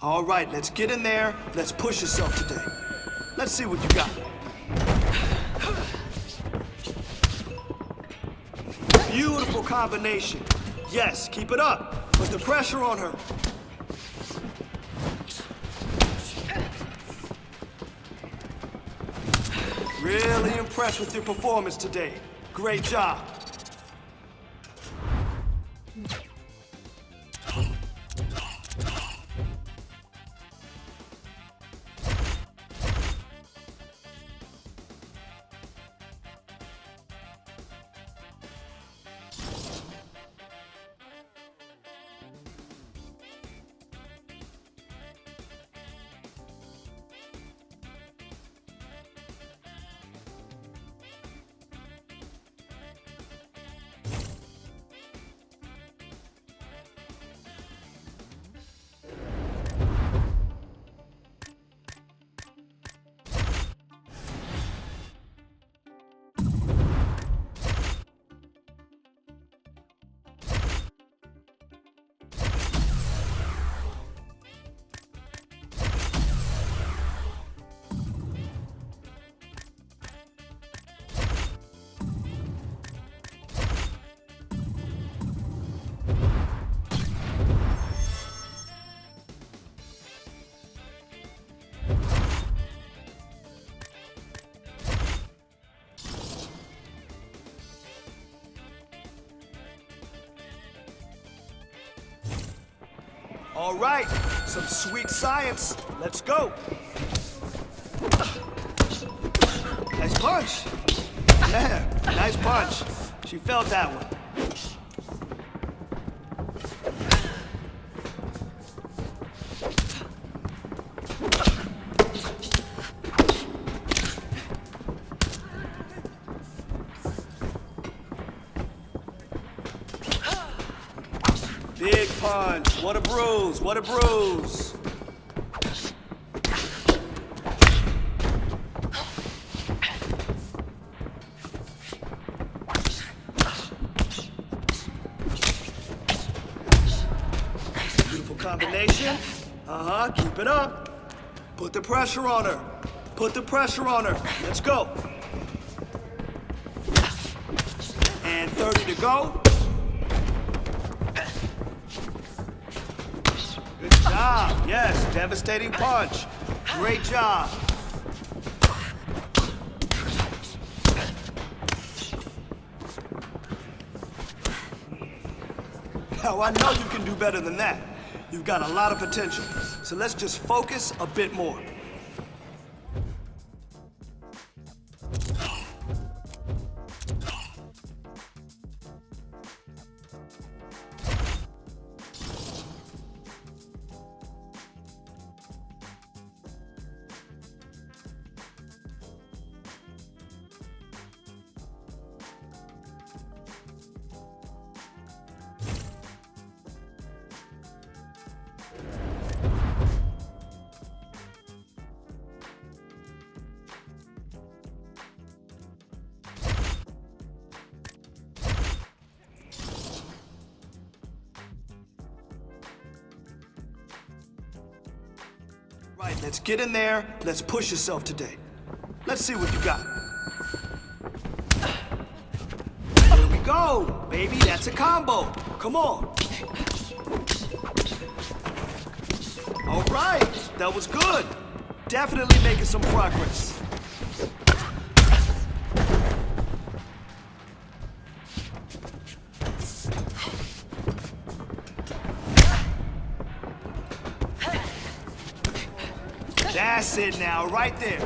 All right, let's get in there. Let's push yourself today. Let's see what you got. Beautiful combination. Yes, keep it up. Put the pressure on her. Really impressed with your performance today. Great job. All right, some sweet science. Let's go. Nice punch. Yeah, nice punch. She felt that one. Big punch. What a bruise. What a bruise. Beautiful combination. Keep it up. Put the pressure on her. Put the pressure on her. Let's go. And 30 to go. Good job. Yes, devastating punch. Great job. Now, I know you can do better than that. You've got a lot of potential. So let's just focus a bit more. Right, let's get in there. Let's push yourself today. Let's see what you got. There we go, baby. That's a combo. Come on. All right, that was good. Definitely making some progress. That's it now, right there.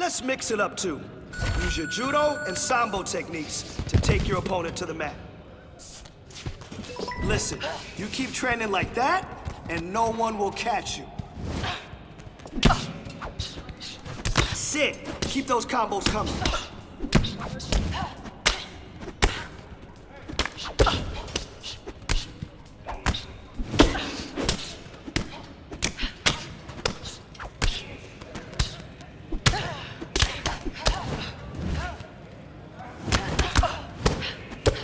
Let's mix it up too. Use your judo and sambo techniques to take your opponent to the mat. Listen, you keep training like that, and no one will catch you. Sit. Keep those combos coming.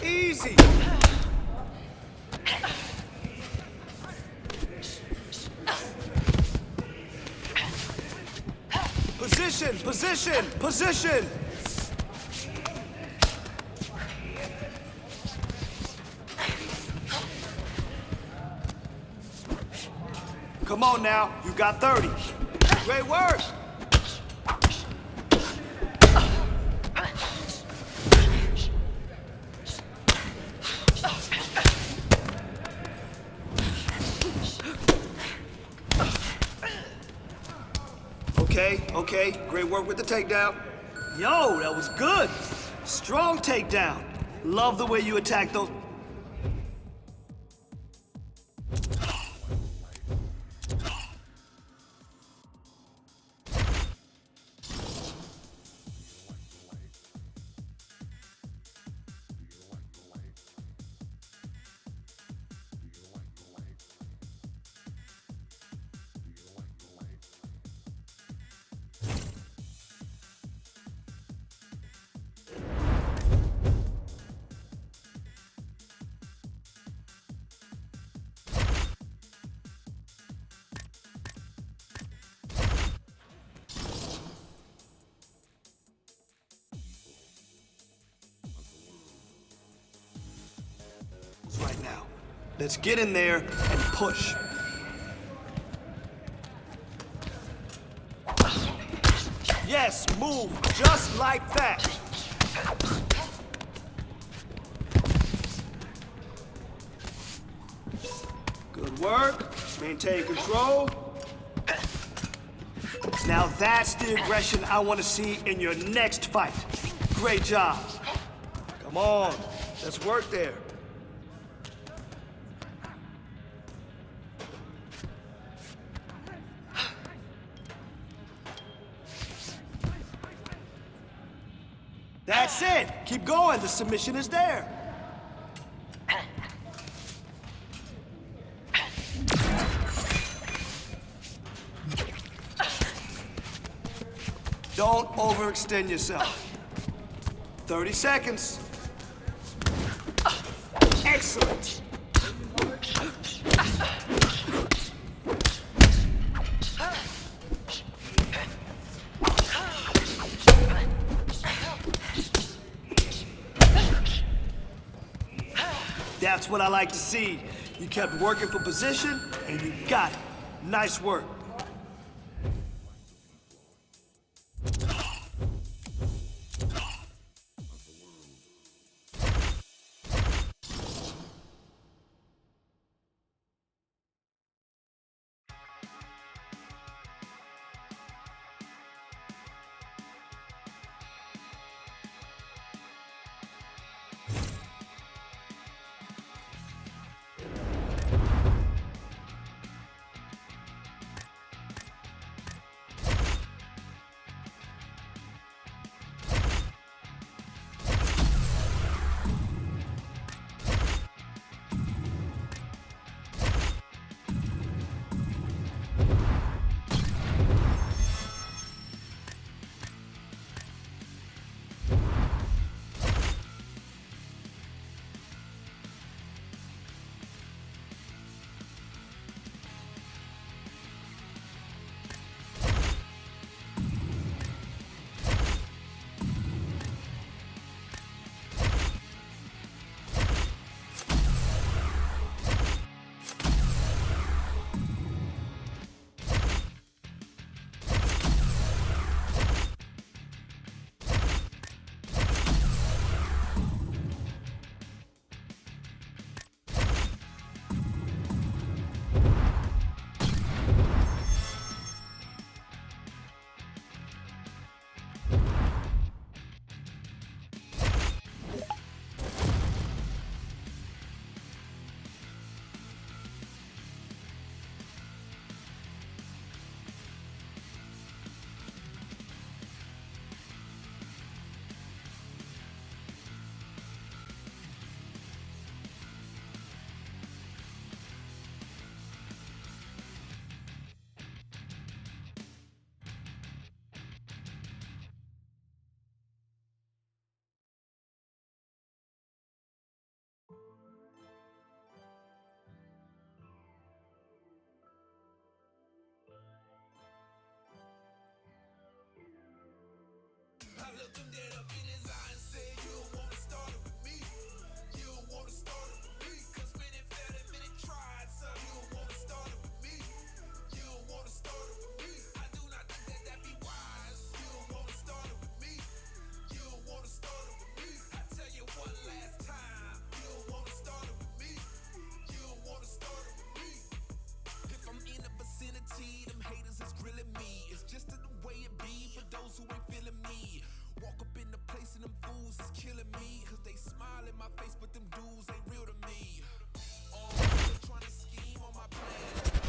Easy. Position, position, position. Come on now, you got 30. Great work. Okay, great work with the takedown. Yo, that was good. Strong takedown. Love the way you attacked those. Right now. Let's get in there and push. Yes, move just like that. Good work. Maintain control. Now that's the aggression I want to see in your next fight. Great job. Come on, let's work there. That's it. Keep going. The submission is there. Don't overextend yourself. 30 seconds. Excellent. That's what I like to see. You kept working for position, and you got it. Nice work.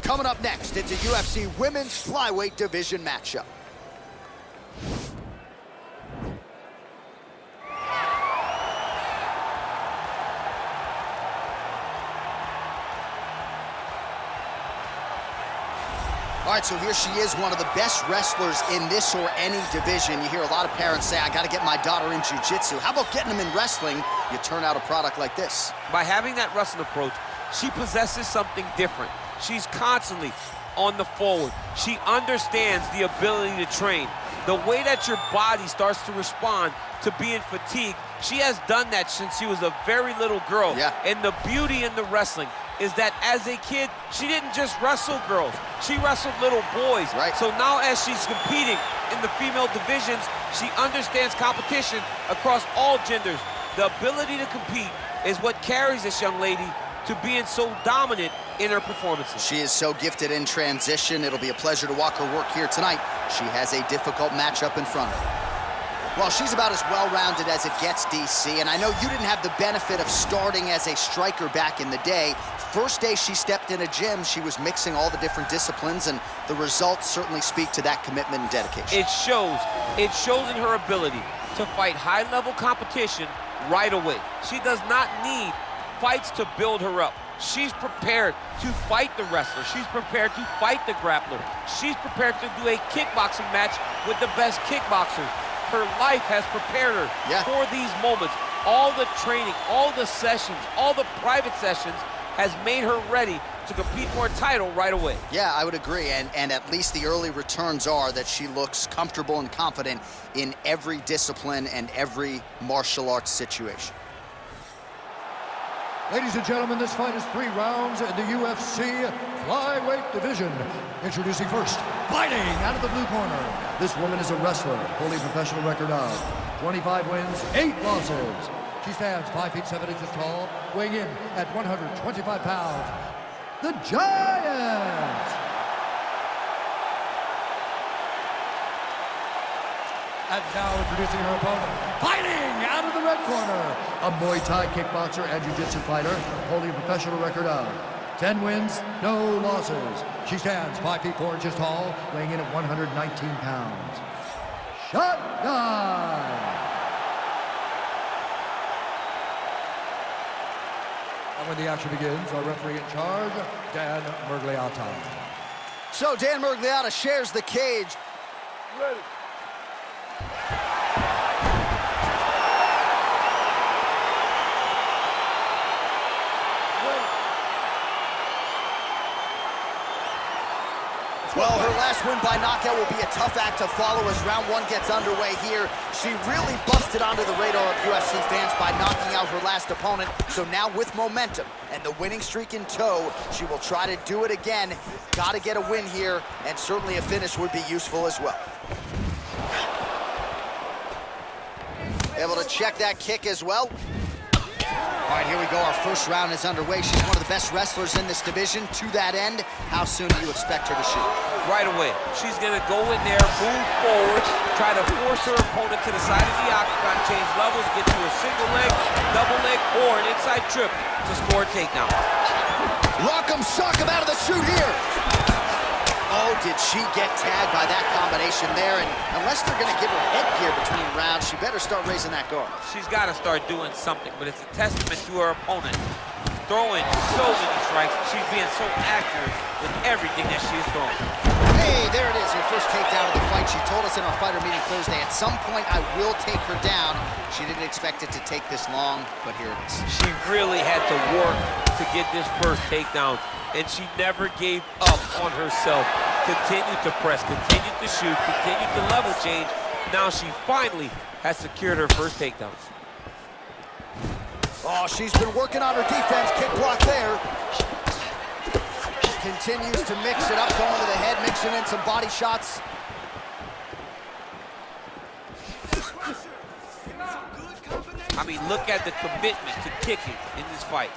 Coming up next, it's a UFC Women's Flyweight Division matchup. All right, so here she is, one of the best wrestlers in this or any division. You hear a lot of parents say, I gotta get my daughter in jiu-jitsu. How about getting them in wrestling? You turn out a product like this. By having that wrestling approach, she possesses something different. She's constantly on the forward. She understands the ability to train. The way that your body starts to respond to being fatigued, she has done that since she was a very little girl. Yeah. And the beauty in the wrestling is that as a kid, she didn't just wrestle girls, she wrestled little boys. Right. So now as she's competing in the female divisions, she understands competition across all genders. The ability to compete is what carries this young lady to being so dominant in her performances. She is so gifted in transition. It'll be a pleasure to watch her work here tonight. She has a difficult matchup in front of her. Well, she's about as well-rounded as it gets, DC, and I know you didn't have the benefit of starting as a striker back in the day. First day she stepped in a gym, she was mixing all the different disciplines, and the results certainly speak to that commitment and dedication. It shows in her ability to fight high-level competition right away. She does not need fights to build her up. She's prepared to fight the wrestler. She's prepared to fight the grappler. She's prepared to do a kickboxing match with the best kickboxers. Her life has prepared her for these moments. All the training, all the sessions, all the private sessions has made her ready to compete for a title right away. Yeah, I would agree, and at least the early returns are that she looks comfortable and confident in every discipline and every martial arts situation. Ladies and gentlemen, this fight is 3 rounds in the UFC Flyweight Division. Introducing first, fighting out of the blue corner. This woman is a wrestler, holding a professional record of 25 wins, 8 losses. She stands 5 feet 7 inches tall, weighing in at 125 pounds. The Giant! And now introducing her opponent, fighting out of the red corner, a Muay Thai kickboxer and jiu-jitsu fighter, holding a professional record of 10 wins, no losses. She stands 5 feet 4 inches tall, weighing in at 119 pounds. Shotgun! And when the action begins, our referee in charge, Dan Mergliata. So Dan Mergliata shares the cage. Ready. Well, her last win by knockout will be a tough act to follow as round 1 gets underway here. She really busted onto the radar of UFC fans by knocking out her last opponent. So now with momentum and the winning streak in tow, she will try to do it again. Got to get a win here, and certainly a finish would be useful as well. Able to check that kick as well. All right, here we go. Our first round is underway. She's one of the best wrestlers in this division. To that end, how soon do you expect her to shoot? Right away. She's going to go in there, move forward, try to force her opponent to the side of the octagon, change levels, get to a single leg, double leg, or an inside trip to score a takedown. Rock'em sock'em out of the chute here. Oh, did she get tagged by that combination there? And unless they're going to give her headgear between rounds, she better start raising that guard. She's got to start doing something, but it's a testament to her opponent. Throwing so many strikes, she's being so accurate with everything that she's throwing. Hey, there it is, her first takedown of the fight. She told us in our fighter meeting Thursday, at some point I will take her down. She didn't expect it to take this long, but here it is. She really had to work to get this first takedown, and she never gave up on herself. continued to press, continued to shoot, continued to level change. Now she finally has secured her first takedown. Oh, she's been working on her defense. Kick block there. Continues to mix it up, going to the head, mixing in some body shots. I mean, look at the commitment to kicking in this fight.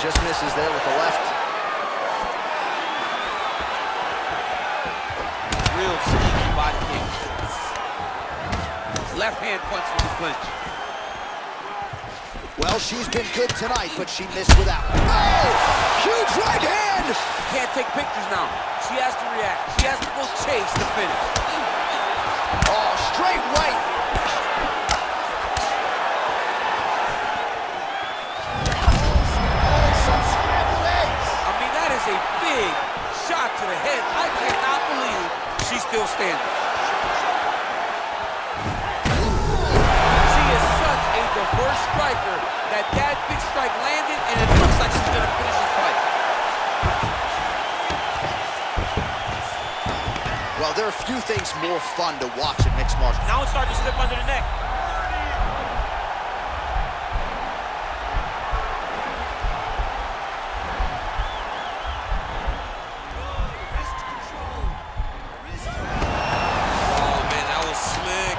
Just misses there with the left. Real sneaky body kick. Left hand punch from the clinch. Well, she's been good tonight, but she missed without. Oh! Huge right hand! Can't take pictures now. She has to react. She has to go chase the finish. Oh, straight right. Oh, some scrambled eggs. I mean, that is a big shot to the head. I cannot believe she's still standing. She is such a diverse striker that big strike landed, and it looks like she's gonna finish this fight. Well, there are a few things more fun to watch in mixed martial arts. Now it's starting to slip under the neck. Oh, man, that was slick.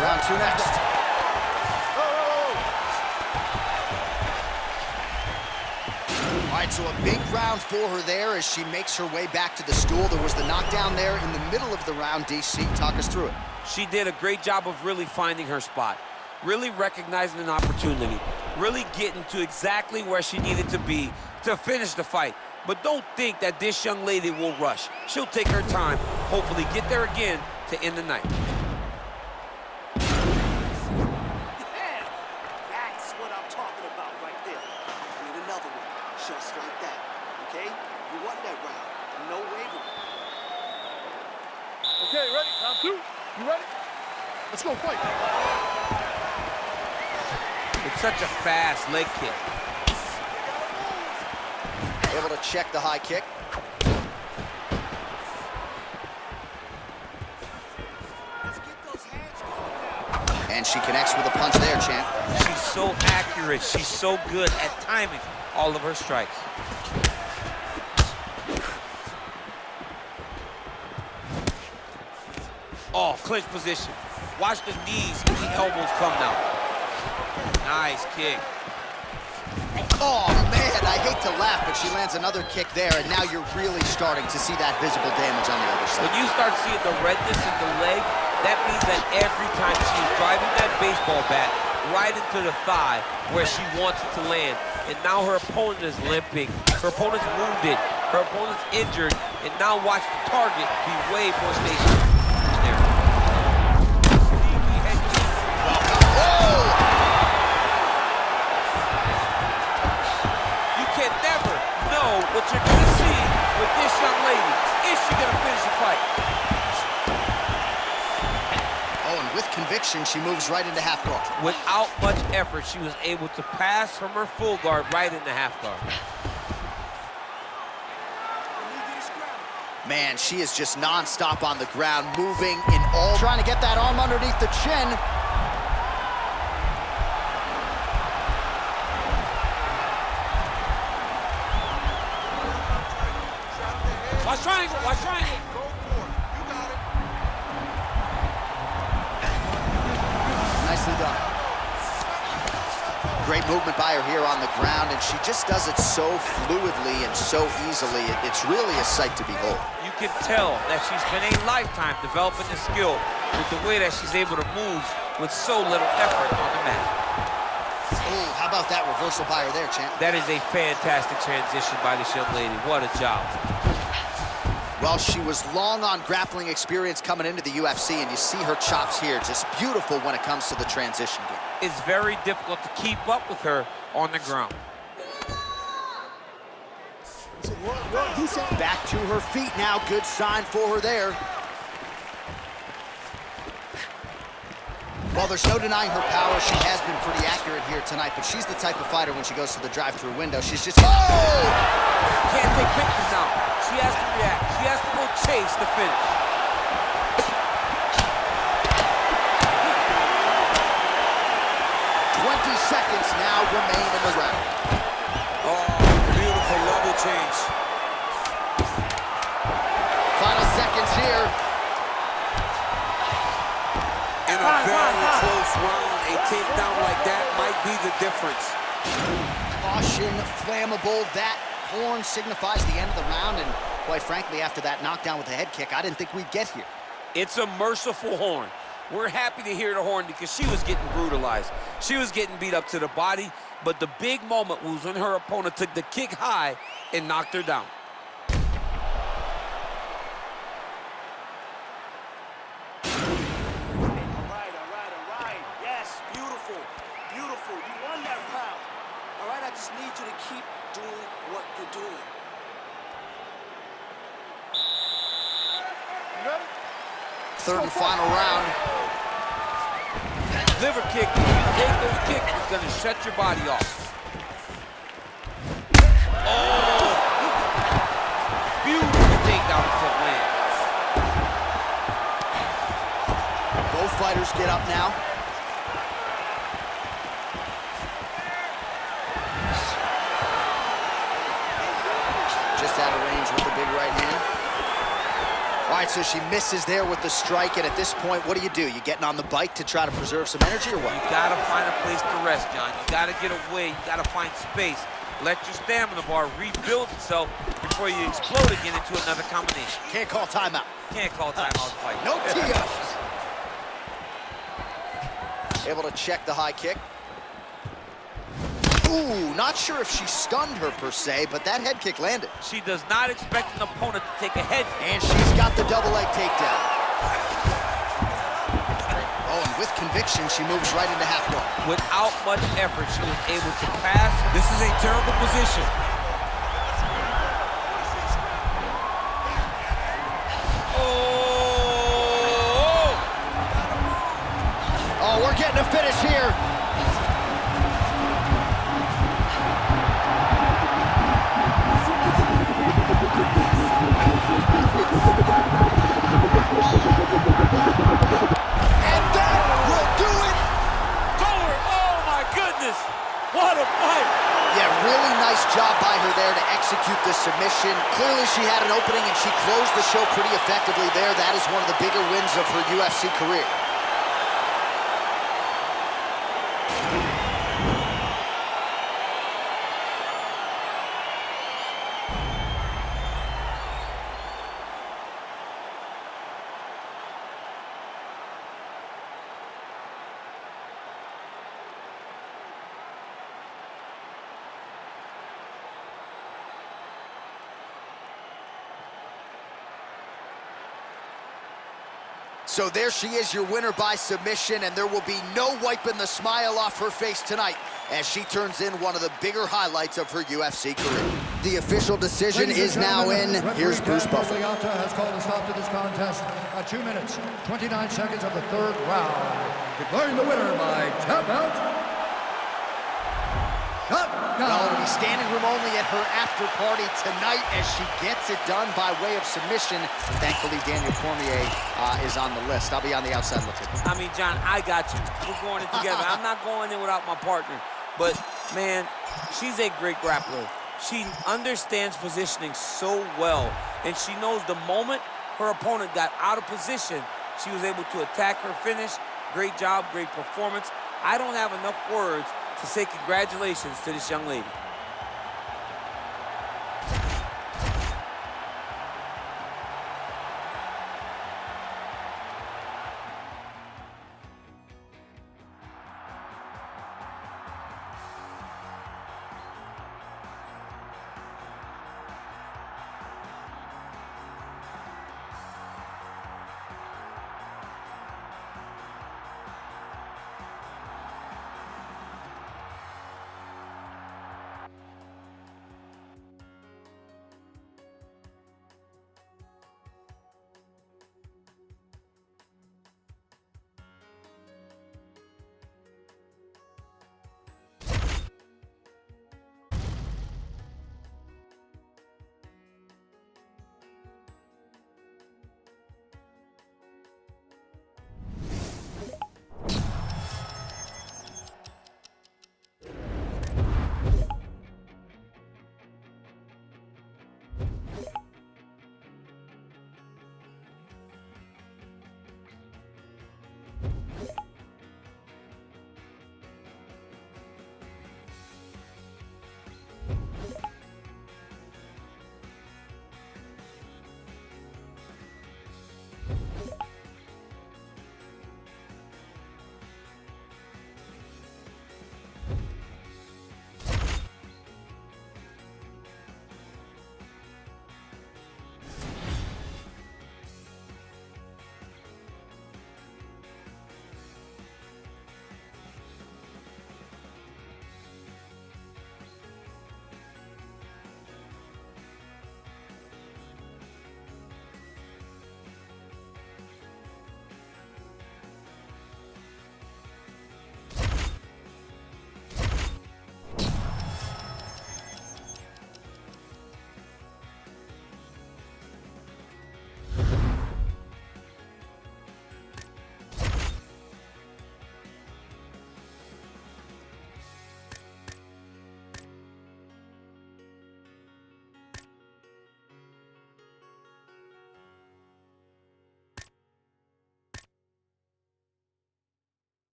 Round two next. All right, so a big round for her there as she makes her way back to the stool. There was the knockdown there in the middle of the round. DC, talk us through it. She did a great job of really finding her spot, really recognizing an opportunity, really getting to exactly where she needed to be to finish the fight. But don't think that this young lady will rush. She'll take her time, hopefully get there again to end the night. That's what I'm talking about right there. I need another one, just like that, okay? You won that round, no wavering. Okay, ready? Round two. You ready? Let's go fight. It's such a fast leg kick. Able to check the high kick. Let's get those hands going now. And she connects with a punch there, champ. She's so accurate. She's so good at timing all of her strikes. Oh, clinch position. Watch the knees and the elbows come now. Nice kick. Oh, man, I hate to laugh, but she lands another kick there, and now you're really starting to see that visible damage on the other side. When you start seeing the redness in the leg, that means that every time she's driving that baseball bat right into the thigh where she wants it to land, and now her opponent is limping, her opponent's wounded, her opponent's injured, and now watch the target be way more stationary. What you're going to see with this young lady. Is she going to finish the fight? Oh, and with conviction, she moves right into half guard. Without much effort, she was able to pass from her full guard right into half guard. Man, she is just nonstop on the ground, moving in all, trying to get that arm underneath the chin. Watch triangle, watch triangle. Nicely done. Great movement by her here on the ground, and she just does it so fluidly and so easily. It's really a sight to behold. You can tell that she's been a lifetime developing the skill with the way that she's able to move with so little effort on the mat. Oh, how about that reversal by her there, champ? That is a fantastic transition by this young lady. What a job. Well, she was long on grappling experience coming into the UFC, and you see her chops here, just beautiful when it comes to the transition game. It's very difficult to keep up with her on the ground. Back to her feet now, good sign for her there. Well, there's no denying her power. She has been pretty accurate here tonight, but she's the type of fighter when she goes to the drive-through window, she's just... Oh! Can't take pictures now. She has to react. She has to go chase the finish. 20 seconds now remain in the round. Oh, beautiful level change. Final seconds here. In a very close round, a takedown like that might be the difference. Caution, flammable. That horn signifies the end of the round, and quite frankly, after that knockdown with the head kick, I didn't think we'd get here. It's a merciful horn. We're happy to hear the horn because she was getting brutalized. She was getting beat up to the body, but the big moment was when her opponent took the kick high and knocked her down. All right. Yes, beautiful. Beautiful. You won that round. All right, I just need you to keep doing what you're doing. You ready? Third and final round. Liver kick, if you take those kicks, it's going to shut your body off. Oh! Beautiful takedown foot land. Both fighters get up now. Just out of range with the big right hand. All right, so she misses there with the strike, and at this point, what do? You getting on the bike to try to preserve some energy, or what? You gotta find a place to rest, John. You gotta get away, you gotta find space. Let your stamina bar rebuild itself before you explode again into another combination. Can't call timeout. Can't call timeout fight. No TOs. Able to check the high kick. Ooh, not sure if she stunned her per se, but that head kick landed. She does not expect an opponent to take a head. And she's got the double leg takedown. Oh, and with conviction, she moves right into half guard. Without much effort, she was able to pass. This is a terrible position. Oh, we're getting a finish here. And that will do it. Forward. Oh my goodness. What a fight. Yeah, really nice job by her there to execute the submission. Clearly she had an opening and she closed the show pretty effectively there. That is one of the bigger wins of her UFC career. So there she is, your winner by submission, and there will be no wiping the smile off her face tonight as she turns in one of the bigger highlights of her UFC career. The official decision is now in. Here's Bruce Buffer. Has called a stop to this contest at 2 minutes, 29 seconds of the third round. Declaring the winner by tap out. Well, it'll be standing room only at her after party tonight as she gets it done by way of submission. Thankfully, Daniel Cormier is on the list. I'll be on the outside looking. I mean, John, I got you. We're going in together. I'm not going in without my partner. But, man, she's a great grappler. She understands positioning so well, and she knows the moment her opponent got out of position, she was able to attack her finish. Great job, great performance. I don't have enough words to say congratulations to this young lady.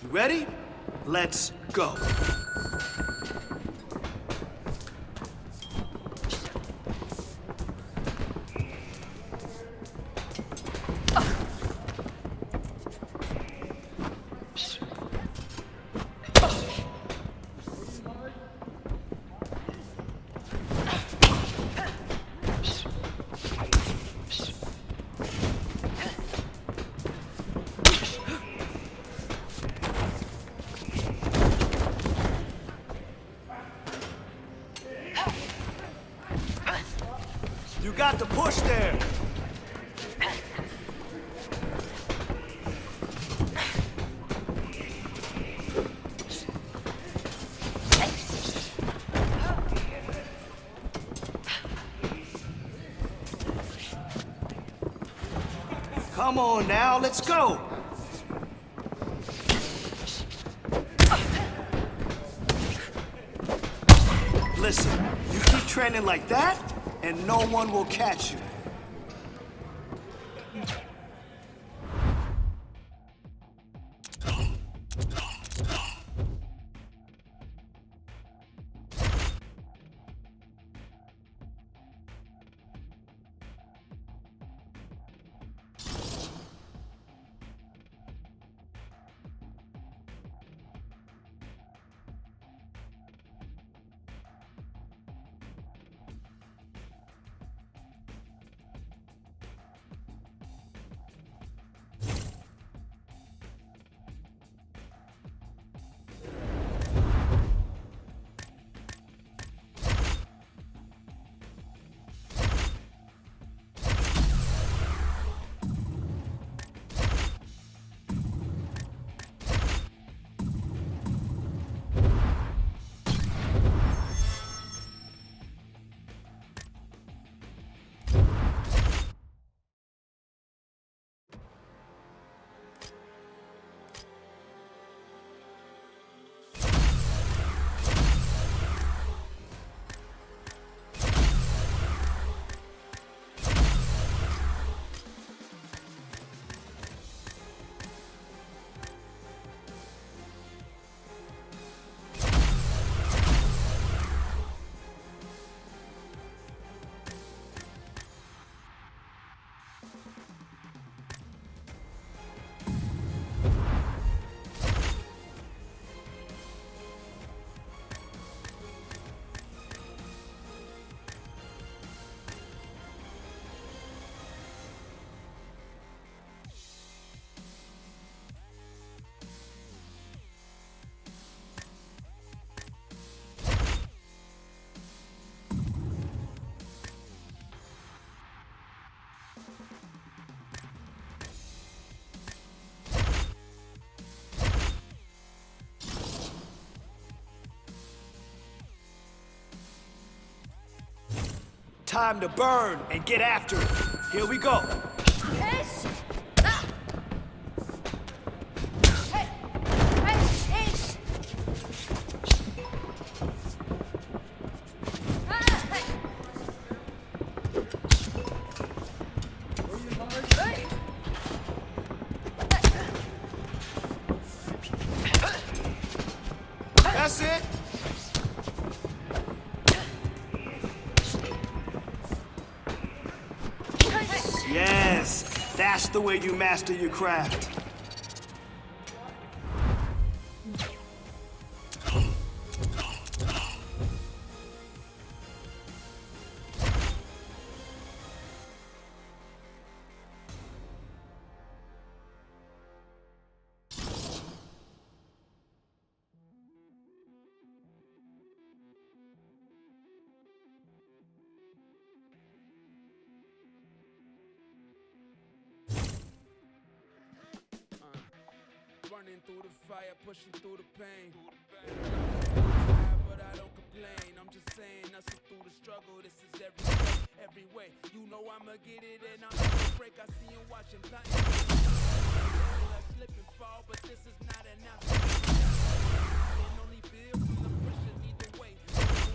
You ready? Let's go. You got the push there. Come on now, let's go. Listen, you keep training like that, and no one will catch you. Time to burn and get after it. Here we go. Yes. Ah. Hey. Hey. Ace. Ah. Hey. Hey. That's it. Yes, that's the way you master your craft. Running through the fire, pushing through the pain. But I don't complain. I'm just saying, hustle through the struggle. This is every way. You know I'ma get it and I'll never break. I see you watching plenty. I slip and fall, but this is not enough. Can only build from the pressure, either way.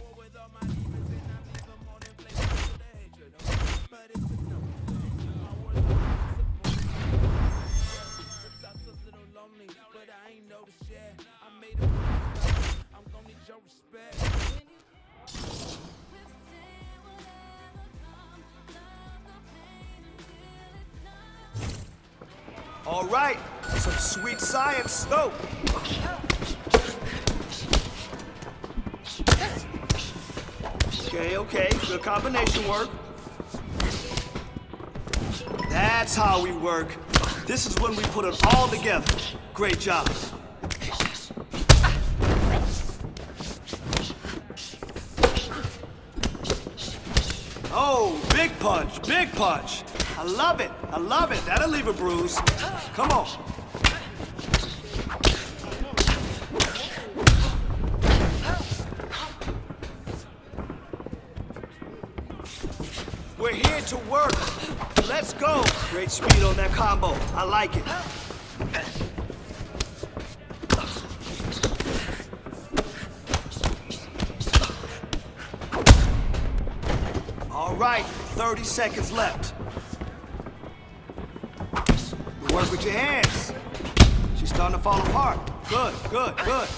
War with all my demons and I leave them all in place for the hatred. But it's a no. My words are simple. It's a little lonely, but I ain't noticed. All right, some sweet science. Go. Okay, good combination work. That's how we work. This is when we put it all together. Great job. Oh, big punch, big punch. I love it, I love it. That'll leave a bruise. Come on. We're here to work. Let's go. Great speed on that combo. I like it. All right, 30 seconds left. Work with your hands. She's starting to fall apart. Good, good, good.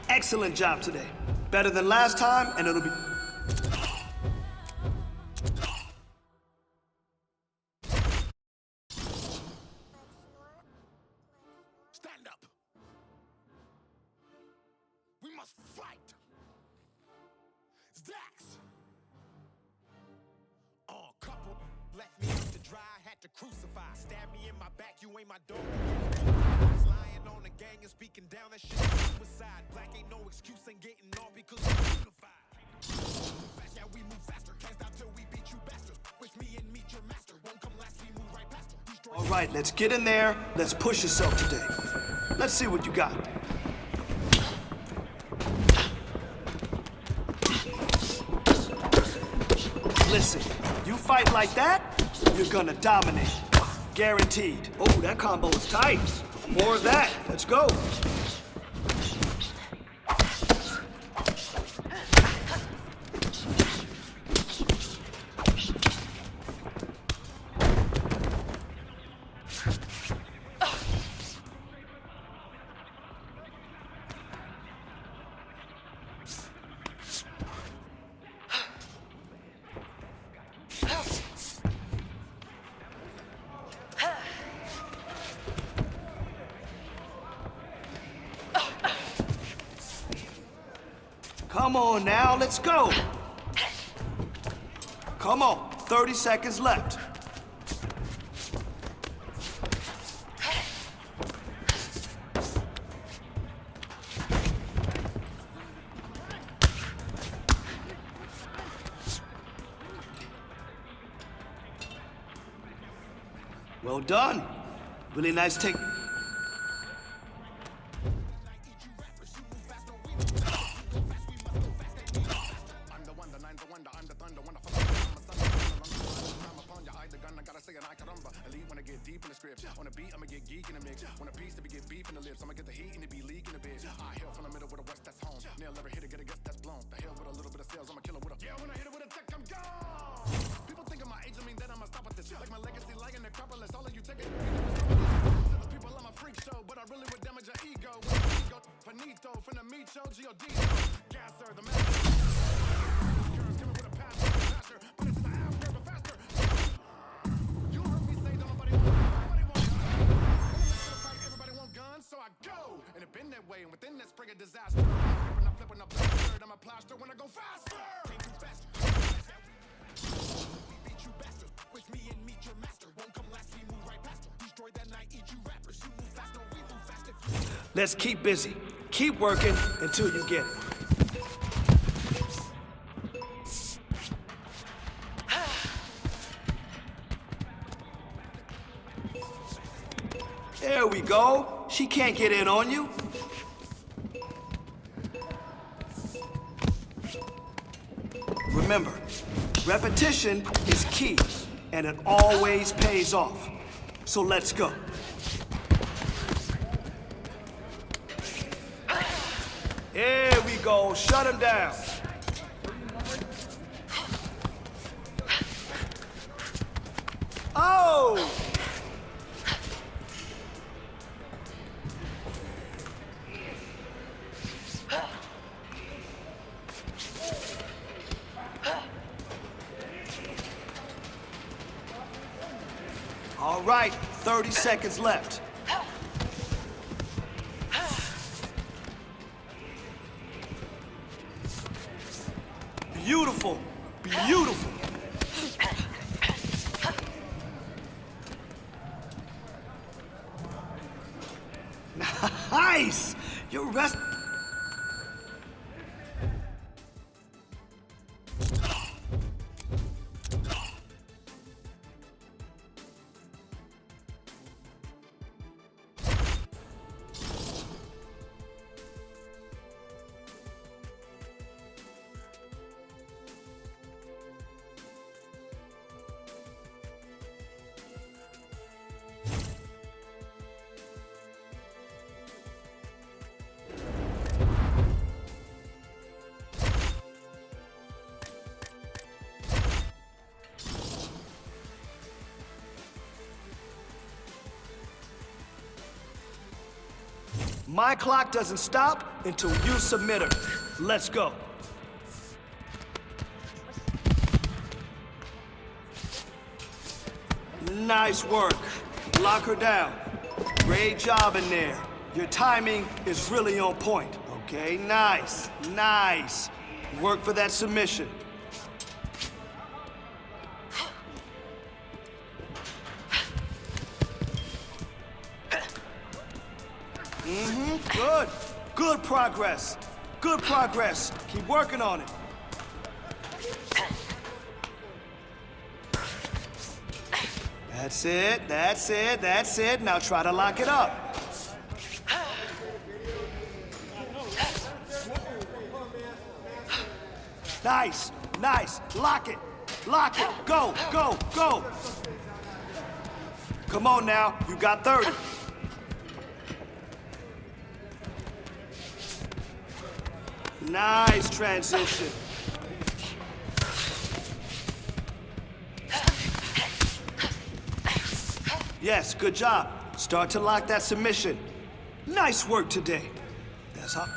Excellent job today. Better than last time, and it'll be... Stand up. We must fight. Dax. Oh, couple left me out to dry, had to crucify. Stab me in my back, you ain't my dog. Lying on the gang and speaking down, that shit is suicide. Black ain't no excuse, ain't getting off because we're unified. Fast, yeah, we move faster. Hands down till we beat you bastards. Wish me and meet your master. Won't come last, we move right past her. All right, let's get in there. Let's push yourself today. Let's see what you got. Listen, you fight like that, you're gonna dominate. Guaranteed. Oh, that combo is tight. More of that. Let's go. Come on now, let's go. Come on, 30 seconds left. Well done. Really nice take. On a beat, I'ma get geek in the mix. On a piece, to be get beef in the lips. I'ma get the heat and it be leaking a bit. I hail from the middle with a west that's home. Nail never hit it, get a guess that's blown. The hell with a little bit of sales, I'ma kill it with a. Yeah, when I hit it with a tech, I'm gone. People think of my age, I mean that I'ma stop with this. Like my legacy, like in the Necropolis. All of you take it. People, I'm a freak show, but I really would damage your ego. With an ego, finito, finna meet yo, G.O.D. Gasser, the master. Girls coming with a pastor, but it's the after, but faster. You heard me say don't nobody want. So I go, and it been that way, and within that spring of disaster, when I'm flipping up bastard, I'm a plaster when I go faster. Can't do faster. We beat you bastard. Wish me and meet your master. Won't come last, we move right past her. Destroy that night, eat you rappers. You move faster, we move faster. Let's keep busy. Keep working until you get it. There we go. She can't get in on you. Remember, repetition is key, and it always pays off. So let's go. There we go. Shut him down. Oh! All right, 30 seconds left. Beautiful, beautiful. Nice! You're rest. My clock doesn't stop until you submit her. Let's go. Nice work. Lock her down. Great job in there. Your timing is really on point, okay? Nice, nice. Work for that submission. Good. Good progress. Good progress. Keep working on it. That's it, that's it, that's it. Now try to lock it up. Nice, nice. Lock it. Lock it. Go, go, go. Come on now. You got 30. Nice transition. Yes, good job. Start to lock that submission. Nice work today. That's all.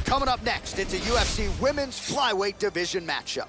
Coming up next, it's a UFC Women's Flyweight Division matchup.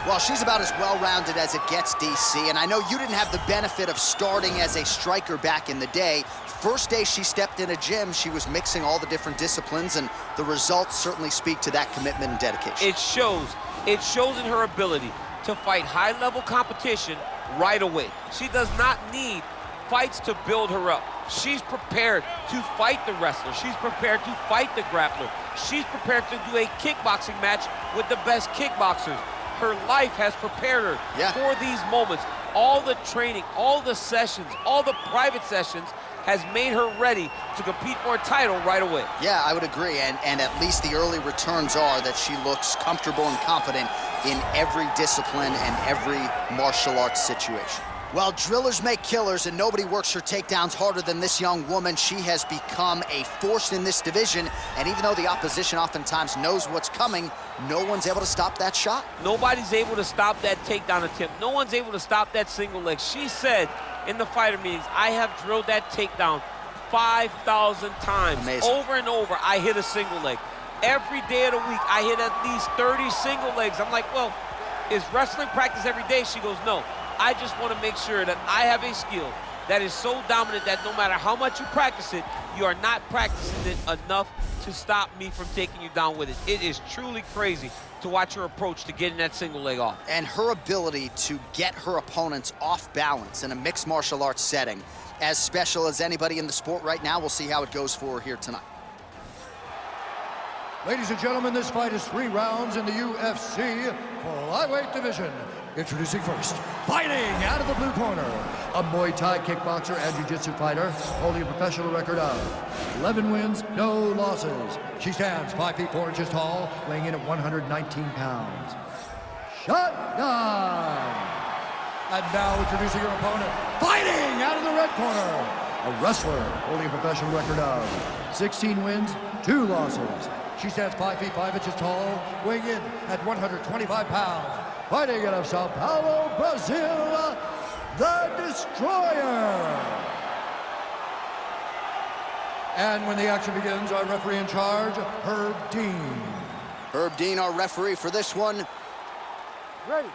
Well, she's about as well-rounded as it gets, DC, and I know you didn't have the benefit of starting as a striker back in the day. First day she stepped in a gym, she was mixing all the different disciplines, and the results certainly speak to that commitment and dedication. It shows. It shows in her ability to fight high-level competition right away. She does not need fights to build her up. She's prepared to fight the wrestler. She's prepared to fight the grappler. She's prepared to do a kickboxing match with the best kickboxers. Her life has prepared her for these moments. All the training, all the sessions, all the private sessions has made her ready to compete for a title right away. Yeah, I would agree, and at least the early returns are that she looks comfortable and confident in every discipline and every martial arts situation. Well, drillers make killers, and nobody works her takedowns harder than this young woman. She has become a force in this division, and even though the opposition oftentimes knows what's coming, no one's able to stop that shot. Nobody's able to stop that takedown attempt. No one's able to stop that single leg. She said in the fighter meetings, I have drilled that takedown 5,000 times. Amazing. Over and over, I hit a single leg. Every day of the week, I hit at least 30 single legs. I'm like, well, is wrestling practice every day? She goes, no. I just want to make sure that I have a skill that is so dominant that no matter how much you practice it, you are not practicing it enough to stop me from taking you down with it. It is truly crazy to watch her approach to getting that single leg off. And her ability to get her opponents off balance in a mixed martial arts setting, as special as anybody in the sport right now. We'll see how it goes for her here tonight. Ladies and gentlemen, this fight is 3 rounds in the UFC flyweight division. Introducing first, fighting out of the blue corner, a Muay Thai kickboxer and jiu-jitsu fighter, holding a professional record of 11 wins, no losses. She stands 5 feet 4 inches tall, weighing in at 119 pounds. Shotgun! And now introducing her opponent, fighting out of the red corner, a wrestler holding a professional record of 16 wins, 2 losses. She stands 5 feet 5 inches tall, weighing in at 125 pounds. Fighting out of Sao Paulo, Brazil, the Destroyer. And when the action begins, our referee in charge, Herb Dean. Herb Dean, our referee for this one. Ready.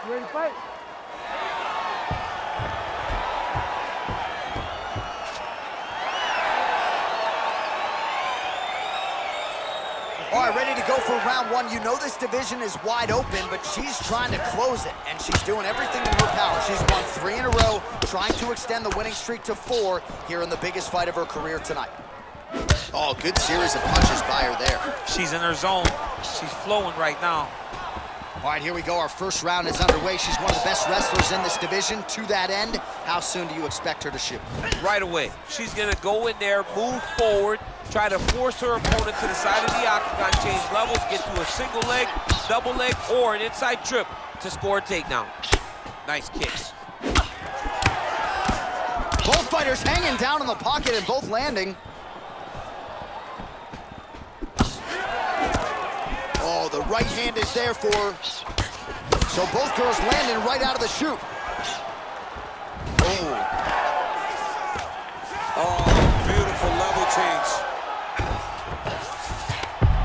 You ready to fight? All right, ready to go for round 1. You know this division is wide open, but she's trying to close it, and she's doing everything in her power. She's won 3 in a row, trying to extend the winning streak to 4 here in the biggest fight of her career tonight. Oh, good series of punches by her there. She's in her zone. She's flowing right now. All right, here we go. Our first round is underway. She's one of the best wrestlers in this division. To that end, how soon do you expect her to shoot? Right away. She's going to go in there, move forward, try to force her opponent to the side of the octagon, change levels, get to a single leg, double leg, or an inside trip to score a takedown. Nice kicks. Both fighters hanging down in the pocket and both landing. Oh, the right hand is there for her. So both girls landing right out of the chute. Oh, beautiful level change.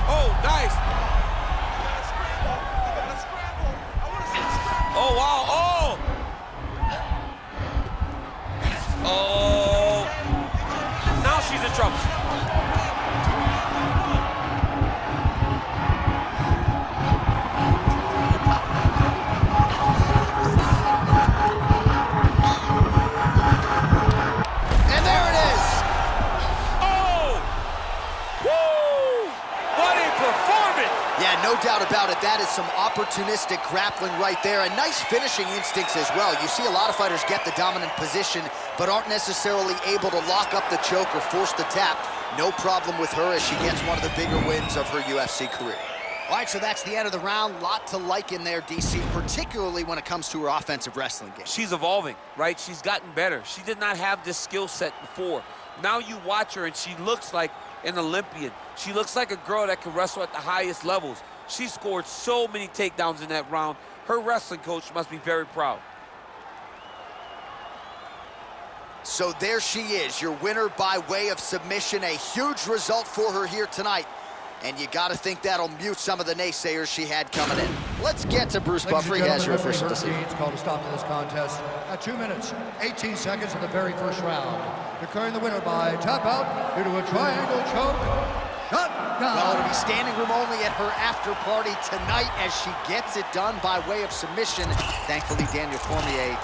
Oh, nice. Oh, wow. Oh. Oh. Now she's in trouble. No doubt about it, that is some opportunistic grappling right there, and nice finishing instincts as well. You see a lot of fighters get the dominant position, but aren't necessarily able to lock up the choke or force the tap. No problem with her as she gets one of the bigger wins of her UFC career. All right, so that's the end of the round. Lot to like in there, DC, particularly when it comes to her offensive wrestling game. She's evolving, right? She's gotten better. She did not have this skill set before. Now you watch her, and she looks like an Olympian. She looks like a girl that can wrestle at the highest levels. She scored so many takedowns in that round. Her wrestling coach must be very proud. So there she is, your winner by way of submission. A huge result for her here tonight. And you got to think that'll mute some of the naysayers she had coming in. Let's get to Bruce Buffer. He has your official decision. It's called a stop to this contest at 2 minutes, 18 seconds of the very first round. Declaring the winner by tap out due to a triangle choke. Well, it'll be standing room only at her after party tonight as she gets it done by way of submission. Thankfully, Daniel Cormier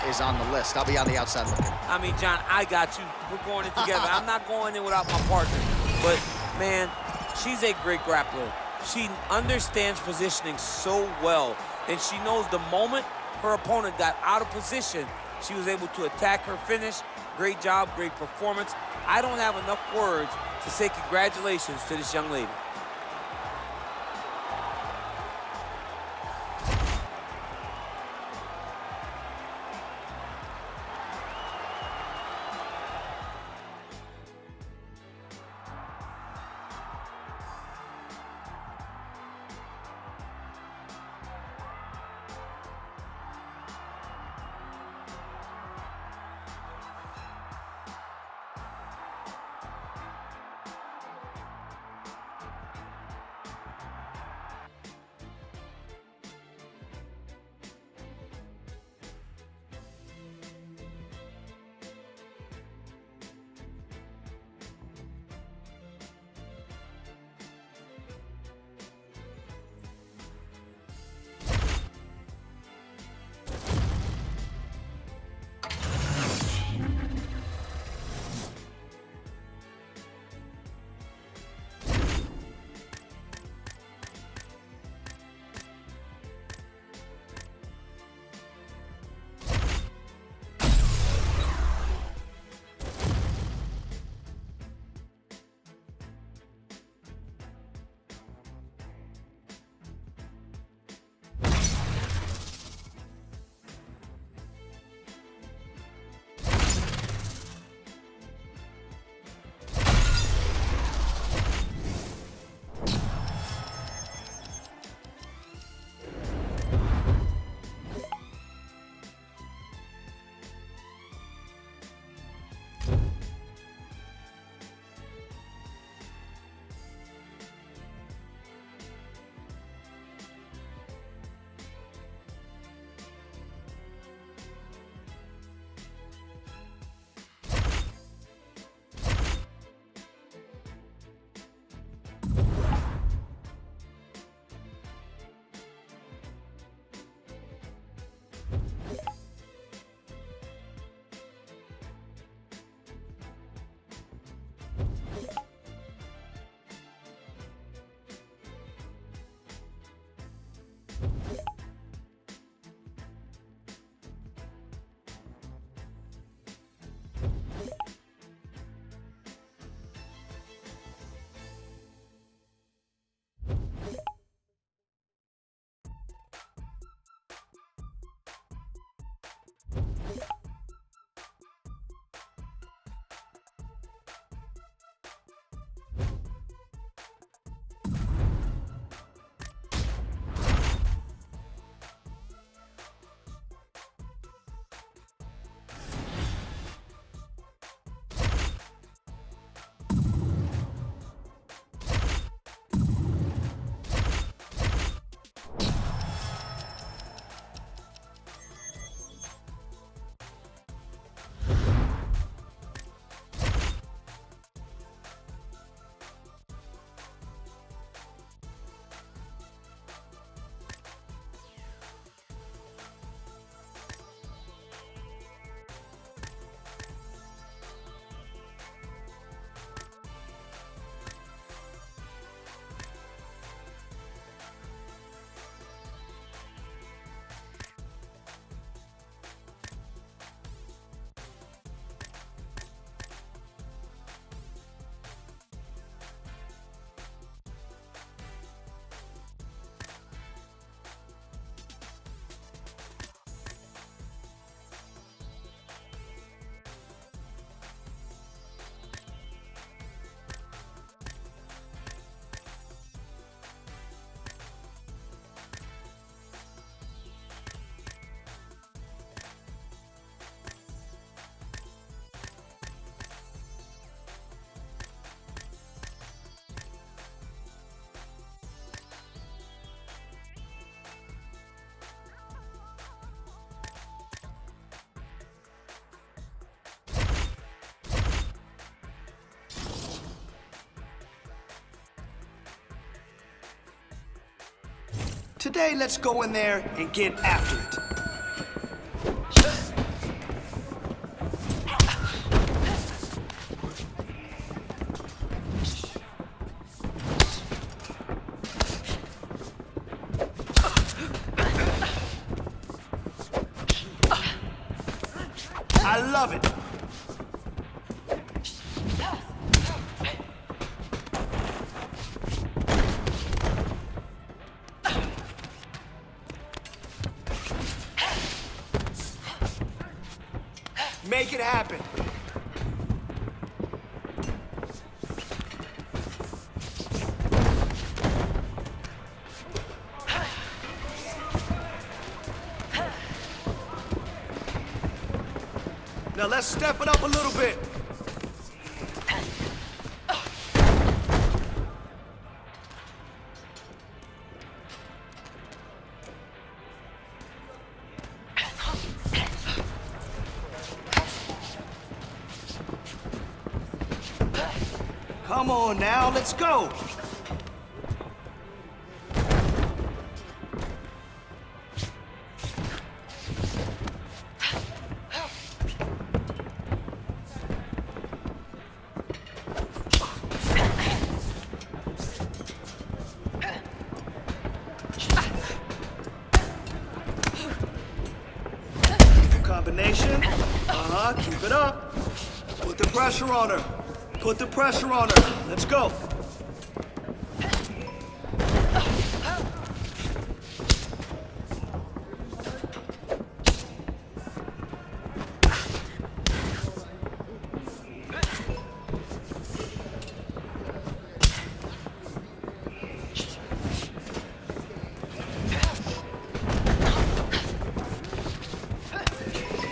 is on the list. I'll be on the outside looking. I mean, John, I got you. We're going in together. I'm not going in without my partner. But, man, She's a great grappler. She understands positioning so well, and she knows the moment her opponent got out of position, she was able to attack her finish. Great job, great performance. I don't have enough words to say congratulations to this young lady. Today, let's go in there and get after it. Make it happen. Now let's step it up a little bit. Come on now, let's go. Combination. Keep it up. Put the pressure on her. Put the pressure on her. Let's go.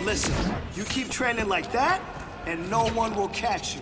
Listen, you keep training like that, and no one will catch you.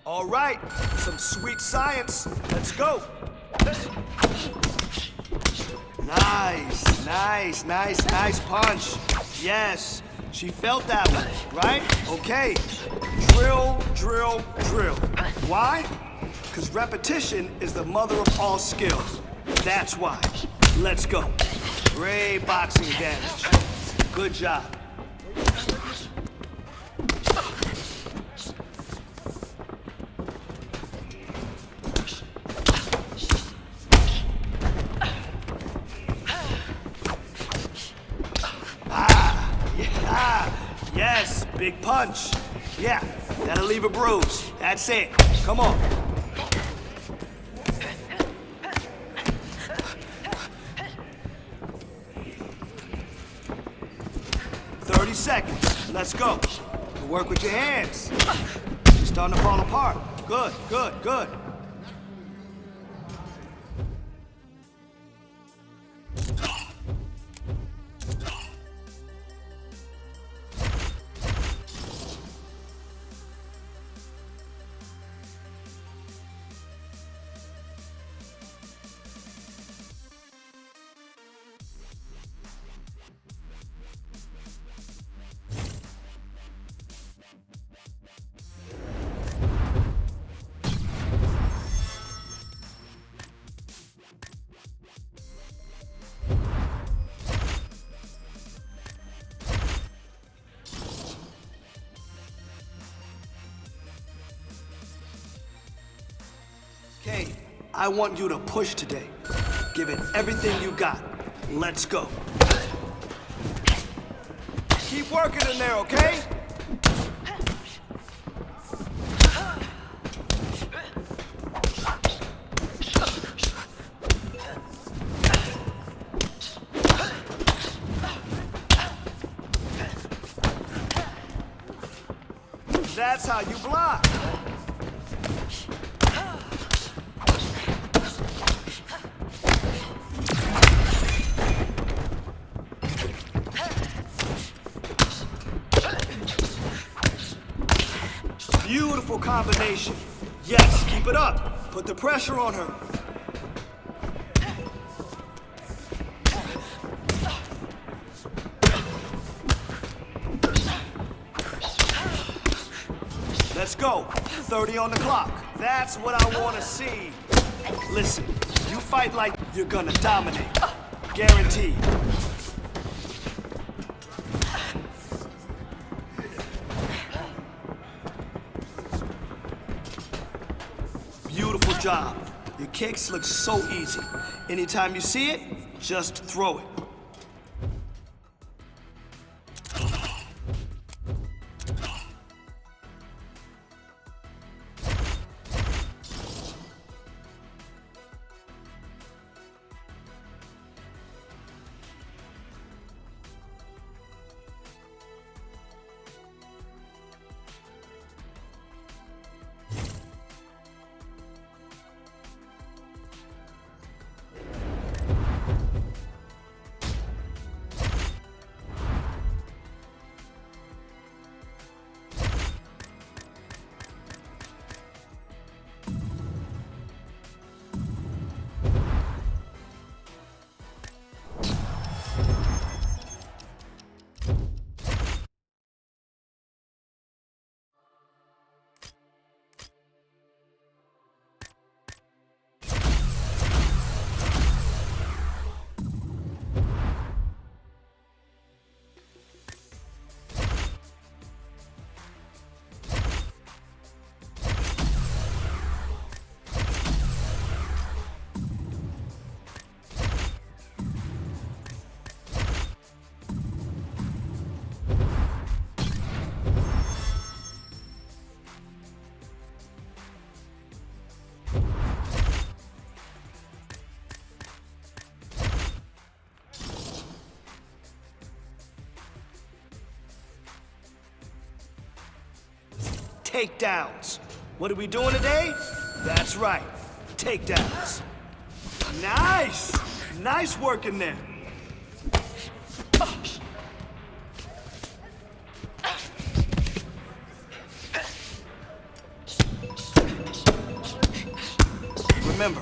All right, some sweet science. Let's go. Nice punch. Yes, she felt that one, right? Okay, drill. Why? Because repetition is the mother of all skills. That's why. Let's go. Great boxing advantage. Good job. Yes, big punch. Yeah, that'll leave a bruise. That's it. Come on. Seconds. Let's go. Work with your hands. She's starting to fall apart. Good. Okay, I want you to push today. Give it everything you got. Let's go. Keep working in there, okay? That's how you block. Beautiful combination. Yes, keep it up. Put the pressure on her. Let's go. 30 on the clock. That's what I want to see. Listen, you fight like you're gonna dominate. Guaranteed. Beautiful job. Your kicks look so easy. Anytime you see it, just throw it. Takedowns. What are we doing today? That's right, takedowns. Nice! Nice work in there. Remember,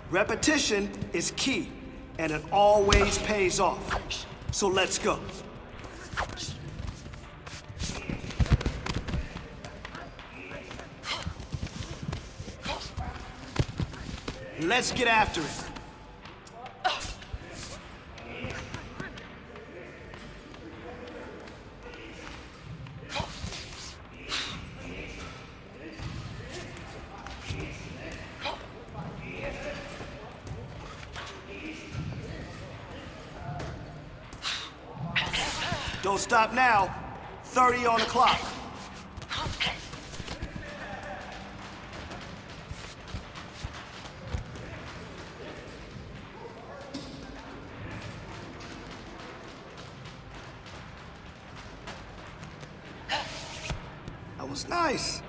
repetition is key, and it always pays off. So let's go. Let's get after it. Don't stop now. 30 on the clock. That was nice.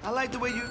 I like the way you...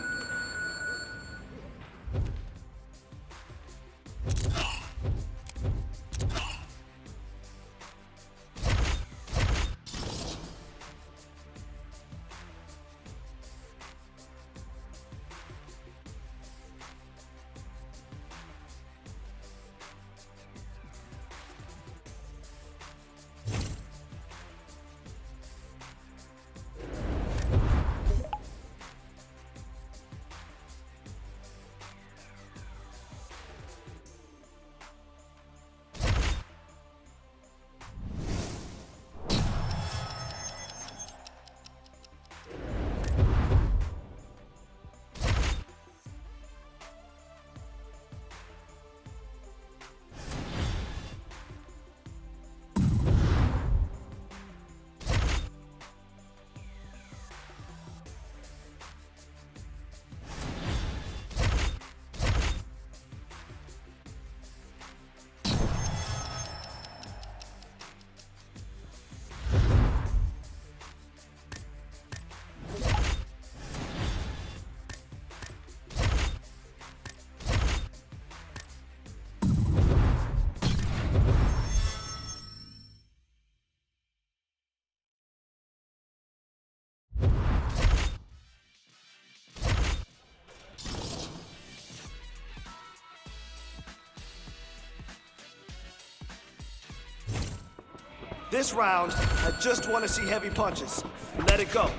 This round, I just want to see heavy punches. Let it go.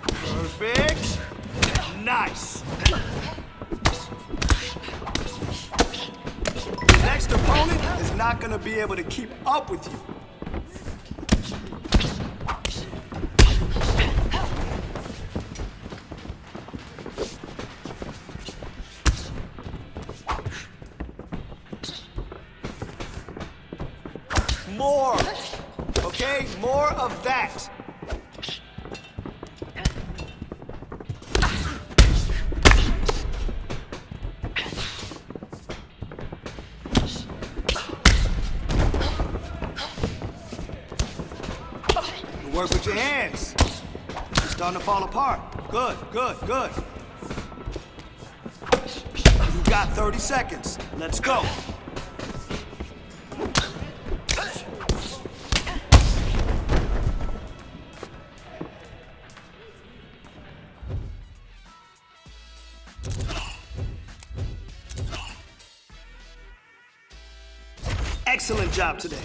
Perfect. Nice. The next opponent is not going to be able to keep up with you. More. Okay, more of that. Work with your hands. It's starting to fall apart. Good, good, good. You got 30 seconds. Let's go. Excellent job today.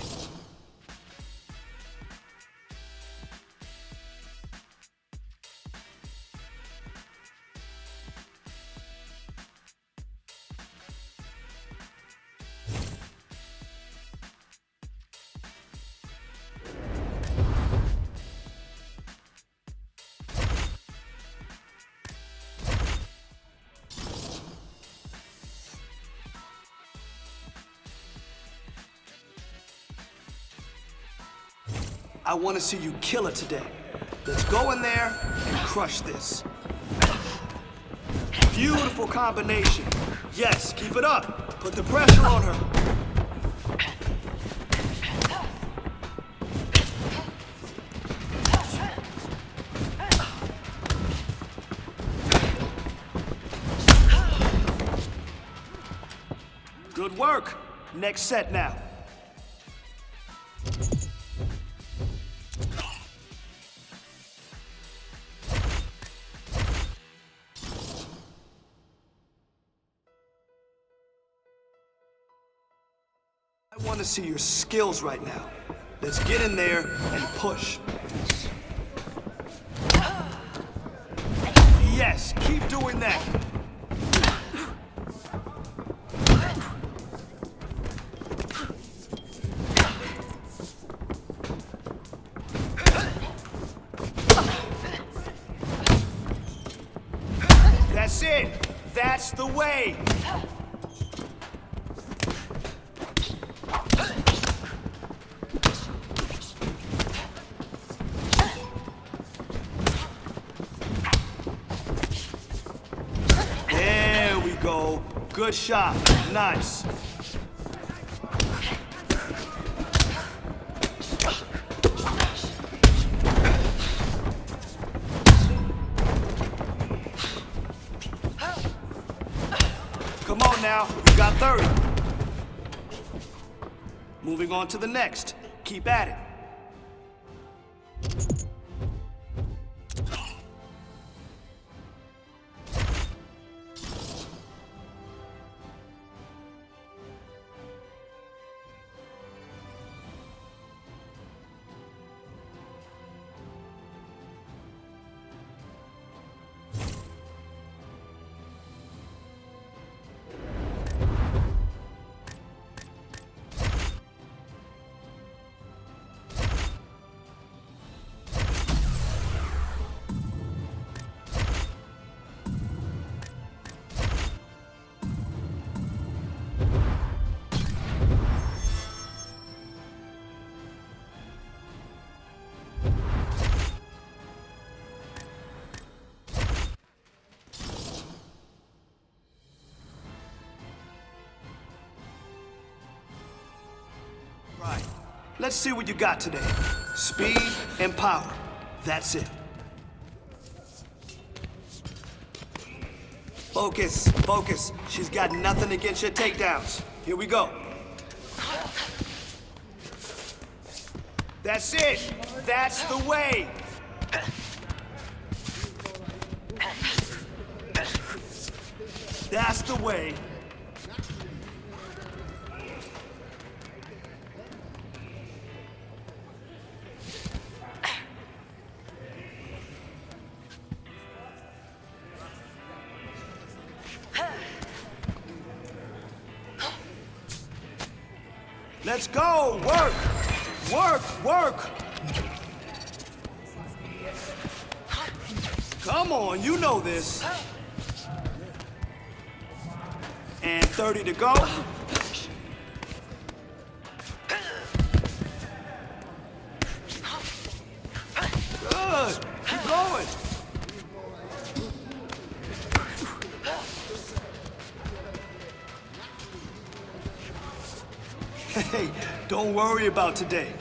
I want to see you kill it today. Let's go in there and crush this. Beautiful combination. Yes, keep it up. Put the pressure on her. Good work. Next set now. I want to see your skills right now. Let's get in there and push. Yes, keep doing that. That's it. That's the way. There we go. Good shot. Nice. Come on now, you got 30. Moving on to the next. Keep at it. Right. Let's see what you got today. Speed and power. That's it. Focus, focus. She's got nothing against your takedowns. Here we go. That's it. That's the way. That's the way. Let's go. Work. Work. Work. Come on, you know this. And 30 to go. Good. Keep going. Hey, don't worry about today.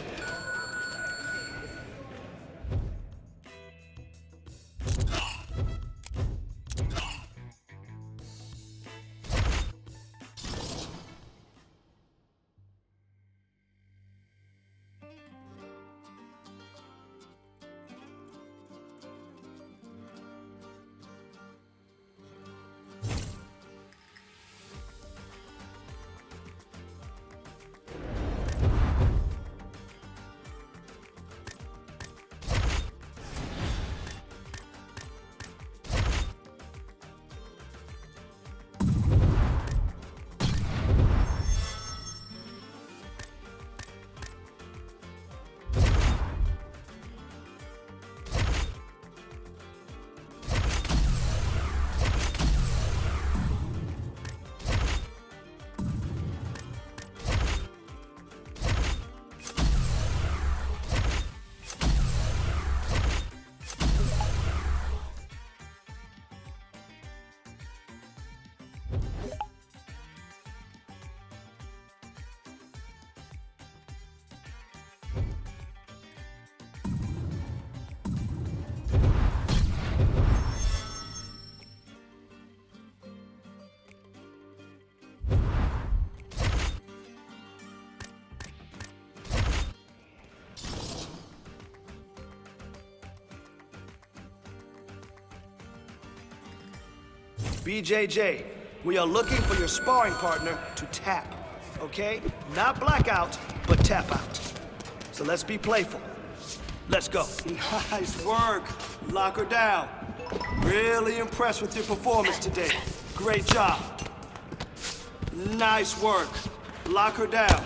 BJJ, we are looking for your sparring partner to tap, okay? Not blackout, but tap out. So let's be playful. Let's go. Nice work. Lock her down. Really impressed with your performance today. Great job. Nice work. Lock her down.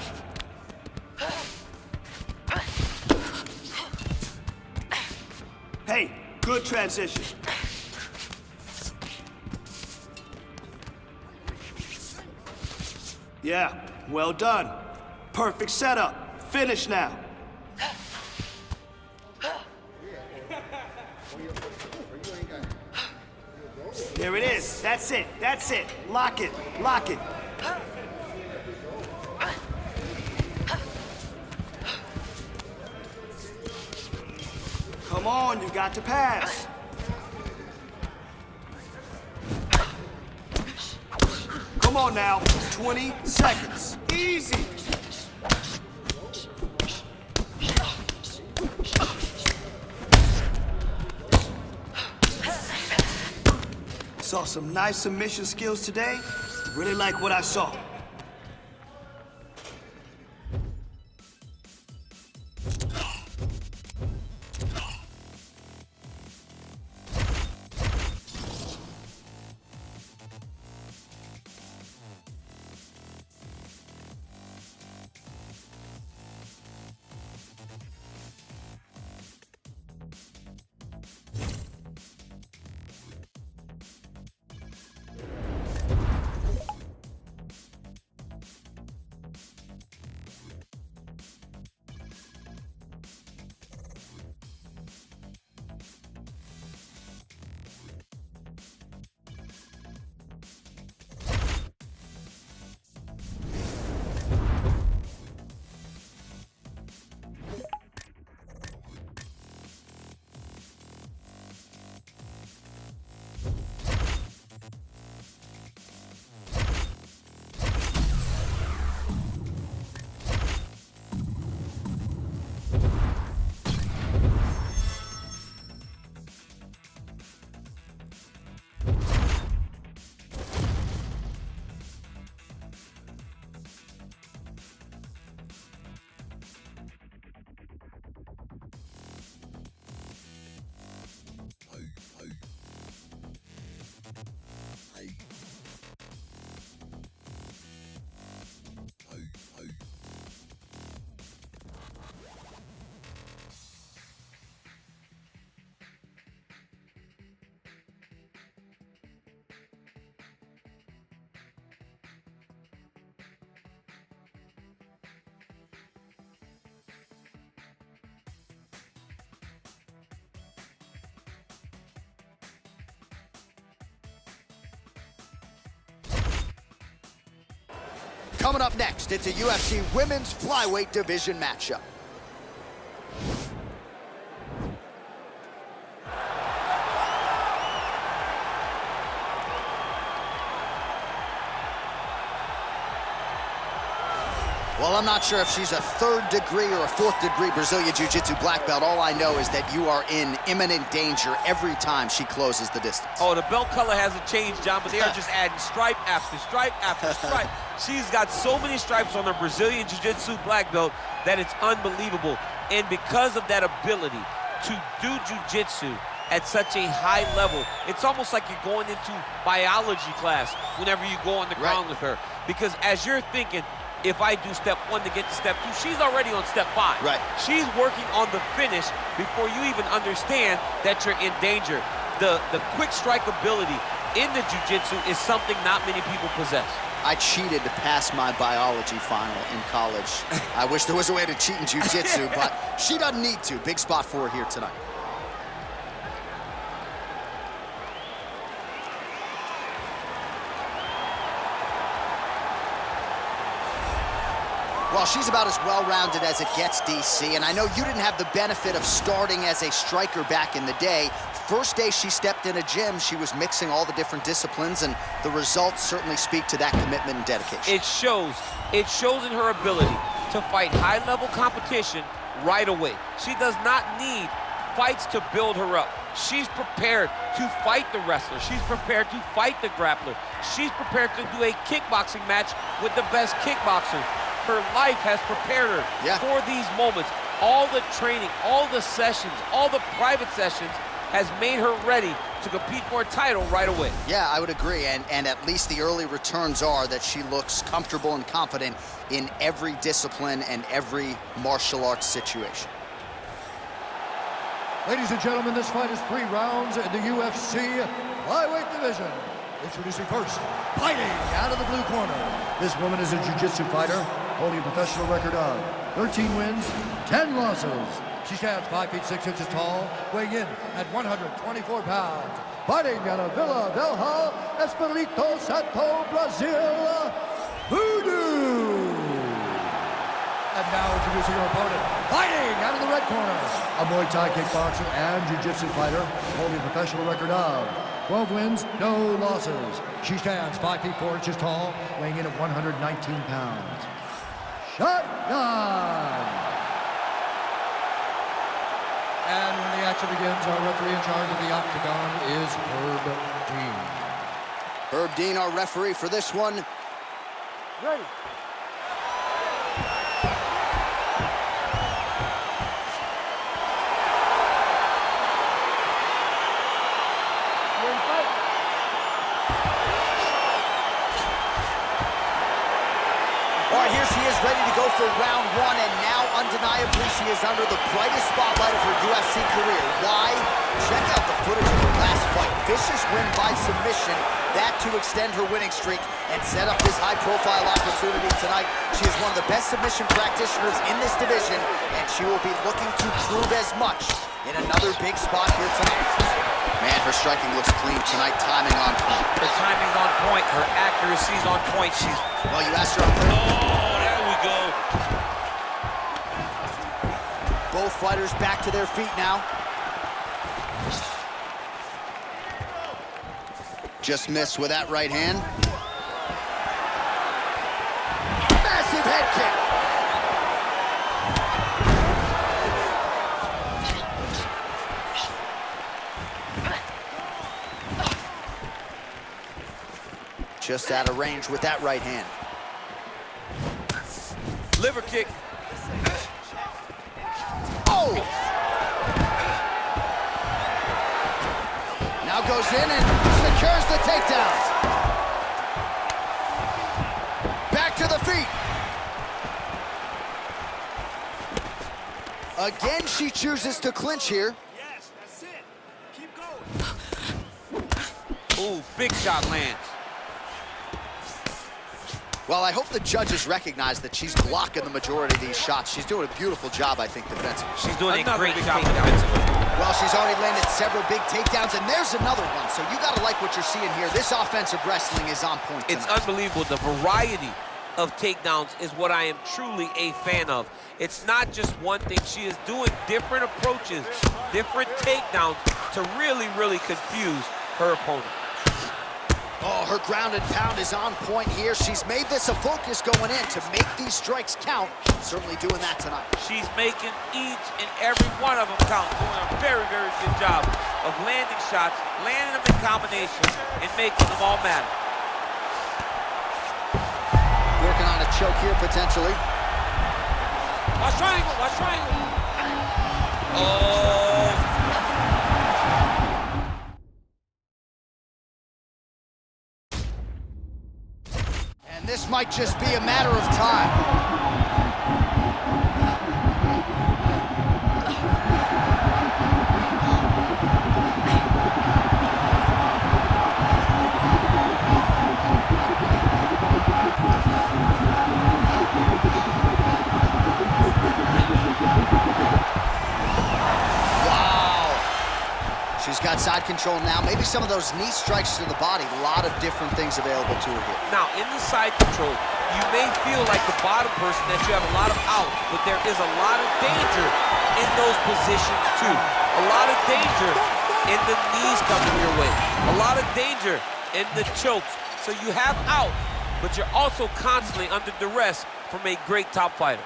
Hey, good transition. Yeah, well done. Perfect setup. Finish now. There it is. That's it. That's it. Lock it. Lock it. Come on, you got to pass. Come on now, 20 seconds. Easy. Saw some nice submission skills today. Really like what I saw. Coming up next, it's a UFC Women's Flyweight Division matchup. Well, I'm not sure if she's a 3rd degree or a 4th degree Brazilian Jiu-Jitsu black belt. All I know is that you are in imminent danger every time she closes the distance. Oh, the belt color hasn't changed, John, but they are just adding stripe after stripe after stripe. She's got so many stripes on her Brazilian Jiu-Jitsu black belt that it's unbelievable. And because of that ability to do Jiu-Jitsu at such a high level, it's almost like you're going into biology class whenever you go on the ground with her. Because as you're thinking, if I do step 1 to get to step 2, she's already on step 5. Right. She's working on the finish before you even understand that you're in danger. The quick strike ability in the jiu-jitsu is something not many people possess. I cheated to pass my biology final in college. I wish there was a way to cheat in jiu-jitsu, but she doesn't need to. Big spot for her here tonight. Well, she's about as well-rounded as it gets, DC, and I know you didn't have the benefit of starting as a striker back in the day. First day she stepped in a gym, she was mixing all the different disciplines, and the results certainly speak to that commitment and dedication. It shows in her ability to fight high-level competition right away. She does not need fights to build her up. She's prepared to fight the wrestler. She's prepared to fight the grappler. She's prepared to do a kickboxing match with the best kickboxer. Her life has prepared her for these moments. All the training, all the sessions, all the private sessions has made her ready to compete for a title right away. Yeah, I would agree, and at least the early returns are that she looks comfortable and confident in every discipline and every martial arts situation. Ladies and gentlemen, this fight is 3 rounds in the UFC Flyweight Division. Introducing first, fighting out of the blue corner. This woman is a jiu-jitsu fighter, holding a professional record of 13 wins, 10 losses. She stands 5 feet 6 inches tall, weighing in at 124 pounds. Fighting out of Vila Velha, Espírito Santo, Brazil, Voodoo. And now introducing her opponent, fighting out of the red corner, a Muay Thai kickboxer and jiu-jitsu fighter, holding a professional record of 12 wins, no losses. She stands 5 feet 4 inches tall, weighing in at 119 pounds. Shotgun! And when the action begins, our referee in charge of the octagon is Herb Dean. Herb Dean, our referee for this one. Ready. All right, here she is ready to go for round 1, and now undeniably she is under the brightest spotlight of her UFC career. Why? Check out the footage of her last fight. Vicious win by submission, that to extend her winning streak and set up this high-profile opportunity tonight. She is one of the best submission practitioners in this division, and she will be looking to prove as much in another big spot here tonight. Man, her striking looks clean tonight, timing on point. Her timing's on point, her accuracy's on point. She's... Well, you asked her on point. Oh, there we go. Both fighters back to their feet now. Just missed with that right hand. Massive head kick. Just out of range with that right hand. Liver kick. Oh! Now goes in and secures the takedown. Back to the feet. Again, she chooses to clinch here. Yes, that's it. Keep going. Ooh, big shot lands. Well, I hope the judges recognize that she's blocking the majority of these shots. She's doing a beautiful job, I think, defensively. She's doing a great job takedown. defensively. Well, she's already landed several big takedowns, and there's another one. So you got to like what you're seeing here. This offensive wrestling is on point tonight. It's unbelievable, the variety of takedowns is what I am truly a fan of. It's not just one thing. She is doing different approaches, different takedowns to really, really confuse her opponent. Oh, her ground and pound is on point here. She's made this a focus going in to make these strikes count. Certainly doing that tonight. She's making each and every one of them count, doing a very, very good job of landing shots, landing them in combination, and making them all matter. Working on a choke here, potentially. Watch triangle, watch triangle. Oh. And this might just be a matter of time. She's got side control now. Maybe some of those knee strikes to the body. A lot of different things available to her here. Now, in the side control, you may feel like the bottom person that you have a lot of out, but there is a lot of danger in those positions too. A lot of danger in the knees coming your way. A lot of danger in the chokes. So you have out, but you're also constantly under duress from a great top fighter.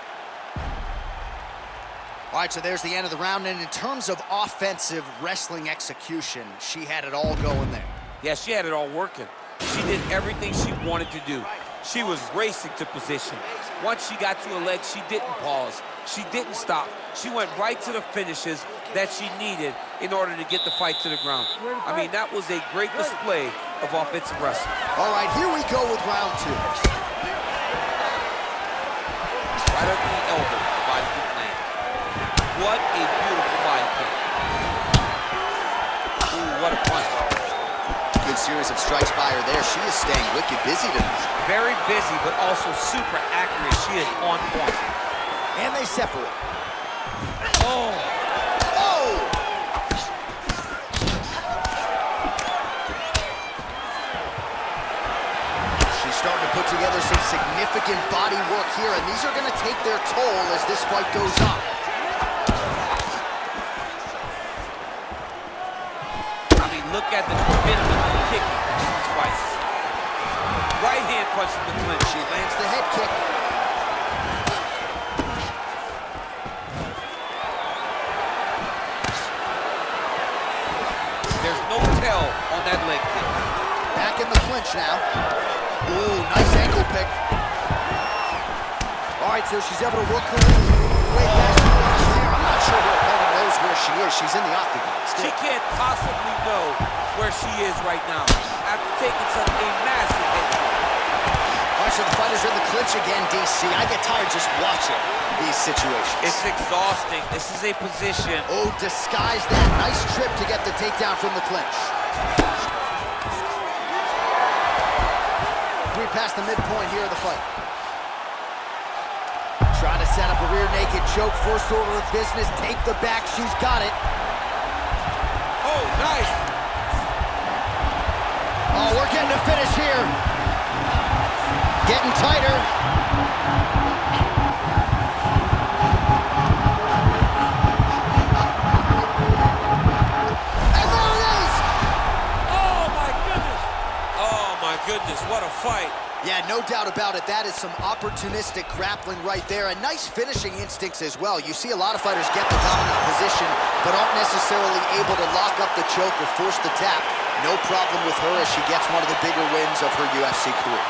All right, so there's the end of the round, and in terms of offensive wrestling execution, she had it all going there. Yeah, she had it all working. She did everything she wanted to do. She was racing to position. Once she got to her legs, she didn't pause. She didn't stop. She went right to the finishes that she needed in order to get the fight to the ground. I mean, that was a great display of offensive wrestling. All right, here we go with round two. Right under the elbow, the body kick land. What a beautiful body kick. Ooh, what a punch. Good series of strikes by her there. She is staying wicked busy tonight. Very busy, but also super accurate. She is on point. And they separate. Oh. Oh! She's starting to put together some significant body work here, and these are going to take their toll as this fight goes on. I mean, look at the commitment of the kicking in this fight. Right hand punch from the clinch. She lands the head kick. There's no tell on that leg kick. Back in the clinch now. Ooh, nice ankle pick. All right, so she's able to work her way past the clinch there. I'm not sure her opponent knows where she is. She's in the octagon still. She can't possibly know where she is right now after taking such a massive hit. All right, so the fighters are in the clinch again, DC. I get tired just watching these situations. It's exhausting. This is a position. Oh, disguise that. Nice trip to get the takedown from the clinch. We're past the midpoint here of the fight. Trying to set up a rear naked choke. First order of business. Take the back. She's got it. Oh, nice. Oh, we're getting a finish here. Getting tighter. And there it is! Oh, my goodness. Oh, my goodness. What a fight. Yeah, no doubt about it. That is some opportunistic grappling right there, and nice finishing instincts as well. You see a lot of fighters get the dominant position, but aren't necessarily able to lock up the choke or force the tap. No problem with her as she gets one of the bigger wins of her UFC career.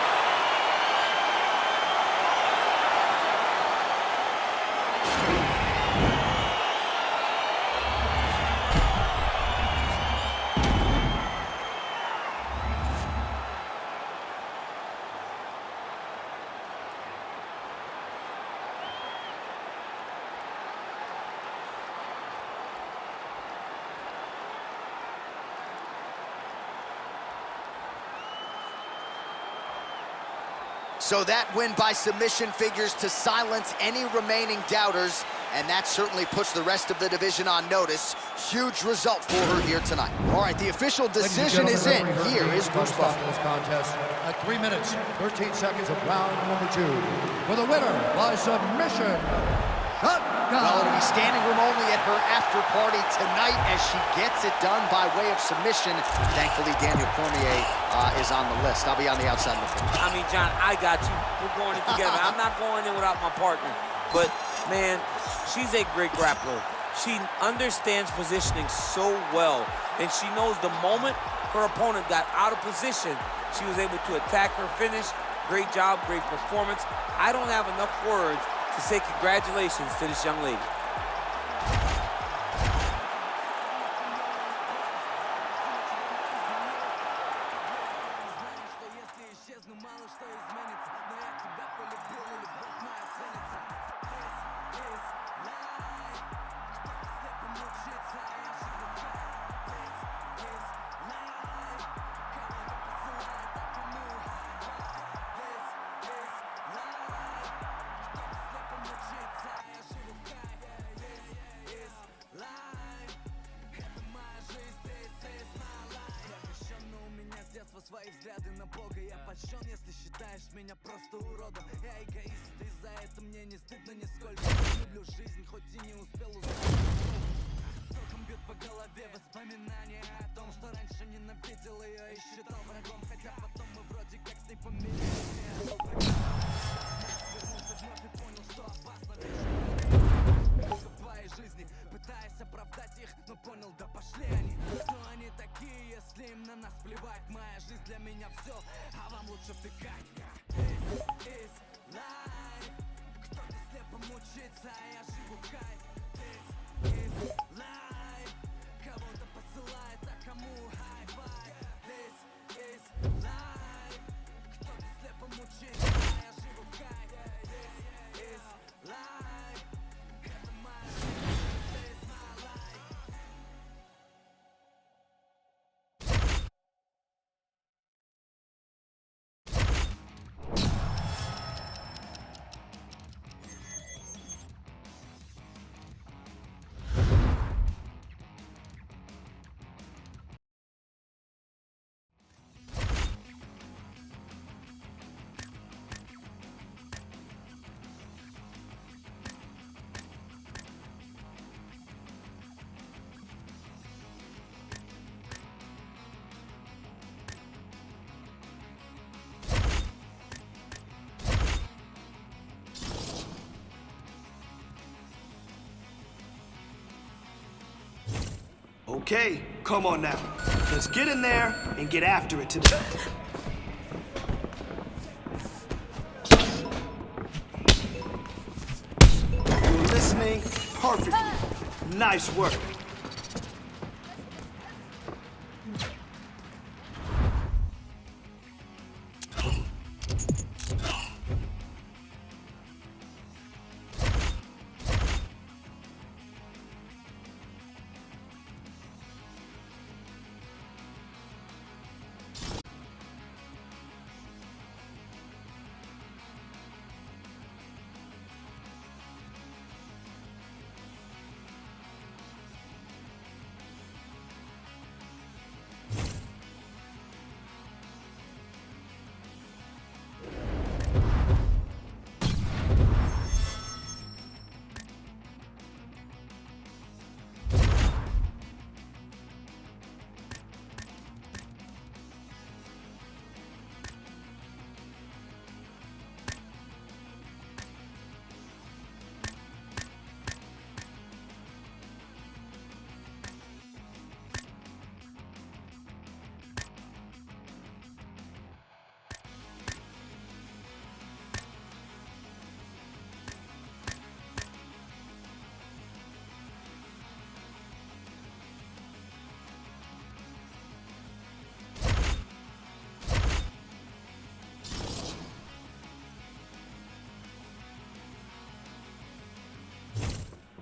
So that win by submission figures to silence any remaining doubters and that certainly puts the rest of the division on notice. Huge result for her here tonight. All right, the official decision is in. Here is Bruce Buffer. This contest at 3 minutes, 13 seconds of round number 2. For the winner by submission, Well, it'll be standing room only at her after party tonight as she gets it done by way of submission. Thankfully, Daniel Cormier is on the list. I'll be on the outside of the field. I mean, John, I got you. We're going in together. I'm not going in without my partner. But, man, she's a great grappler. She understands positioning so well, and she knows the moment her opponent got out of position, she was able to attack her finish. Great job, great performance. I don't have enough words to say congratulations to this young lady. Свои взгляды на Бога, я польщен, если считаешь меня просто уродом. Я эгоист, и за это мне не стыдно нисколько. Люблю жизнь, хоть и не успел узнать. Током бьет по голове воспоминания о том, что раньше ненавидел ее и считал врагом. Хотя потом мы вроде как с ней помирились. Вернулся вновь и понял, что опасно в твоей жизни, пытаясь оправдать их, но понял, да пошли они. Кто они такие, если им на нас плевать? Моя жизнь для меня все, а вам лучше втыкать. This is life. Кто-то слепо мучится, а я живу в кайф. This is life. Кого-то посылает, а кому high-five. This is life. Кто-то слепо мучится, а я живу в кайф. This is life. Это моя жизнь, this is my life. Okay, come on now. Let's get in there and get after it today. You're listening perfectly. Nice work.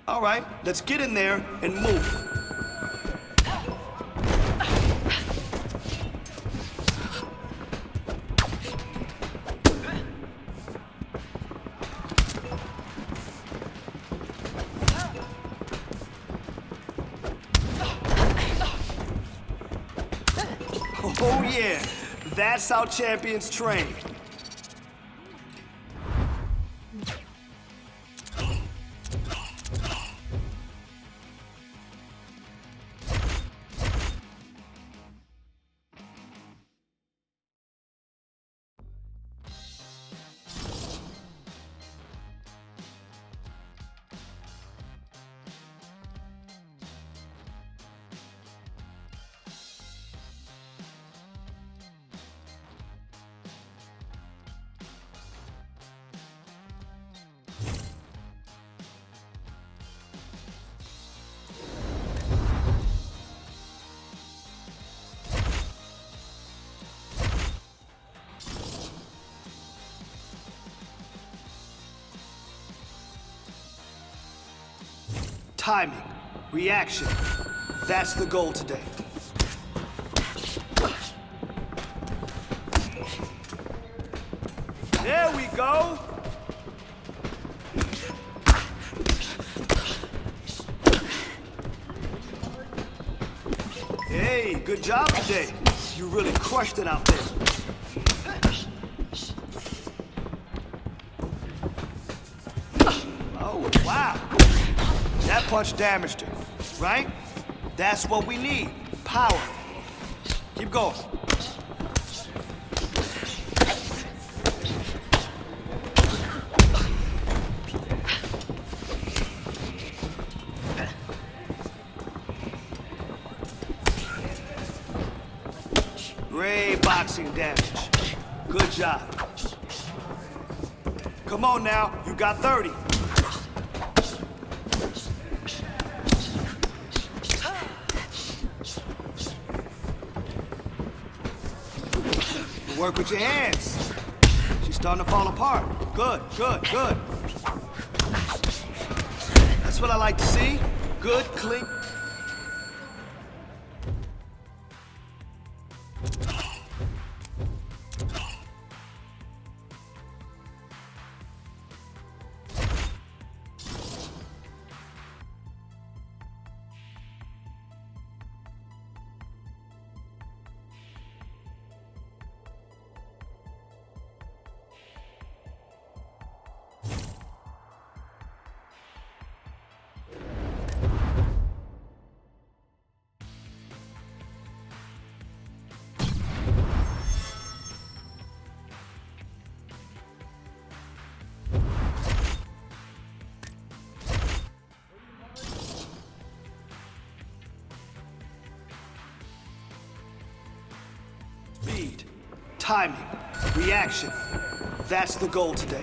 All right, let's get in there and move. yeah. That's how champions train. Timing, reaction. That's the goal today. There we go. Hey, good job today. You really crushed it out there. Oh, wow. That punch damaged her, right? That's what we need, power. Keep going. Great boxing damage. Good job. Come on now, you got 30. Work with your hands. She's starting to fall apart. Good, good, good. That's what I like to see. Good, clean. Speed, timing, reaction. That's the goal today.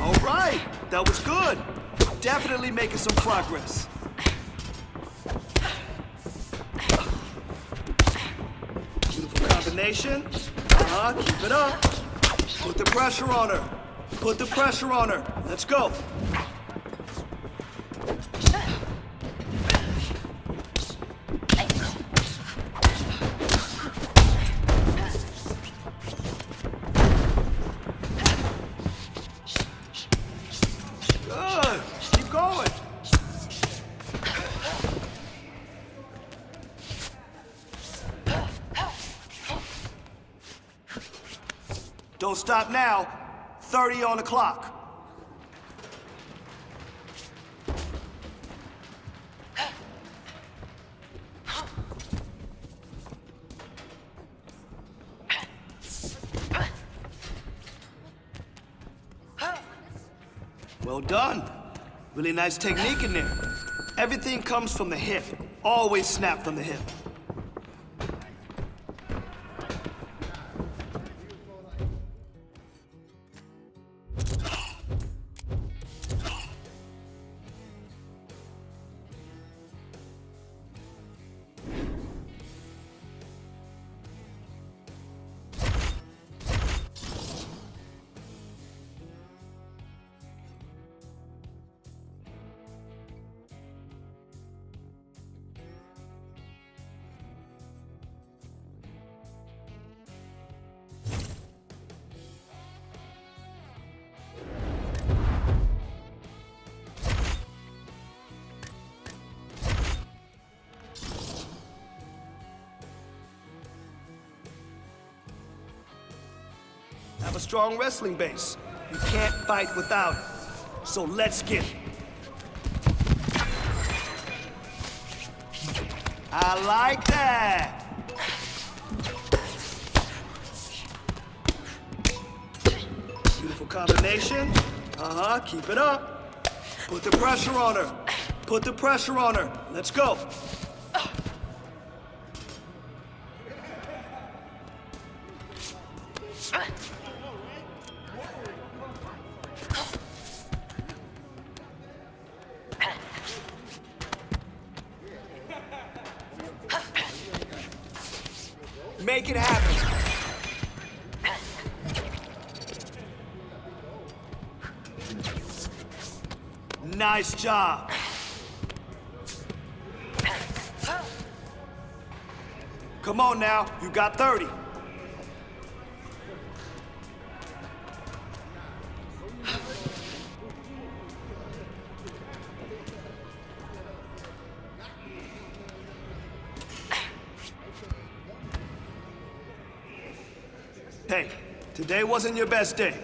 All right, that was good. Definitely making some progress. Beautiful combination. Keep it up. Put the pressure on her. Put the pressure on her. Let's go. Good. Keep going. Don't stop now. 30 on the clock. Well done. Really nice technique in there. Everything comes from the hip. Always snap from the hip. a strong wrestling base. You can't fight without it. So let's get it. I like that. Beautiful combination. Keep it up. Put the pressure on her. Put the pressure on her. Let's go. Make it happen. Nice job. Come on now, you got 30. Hey, today wasn't your best day.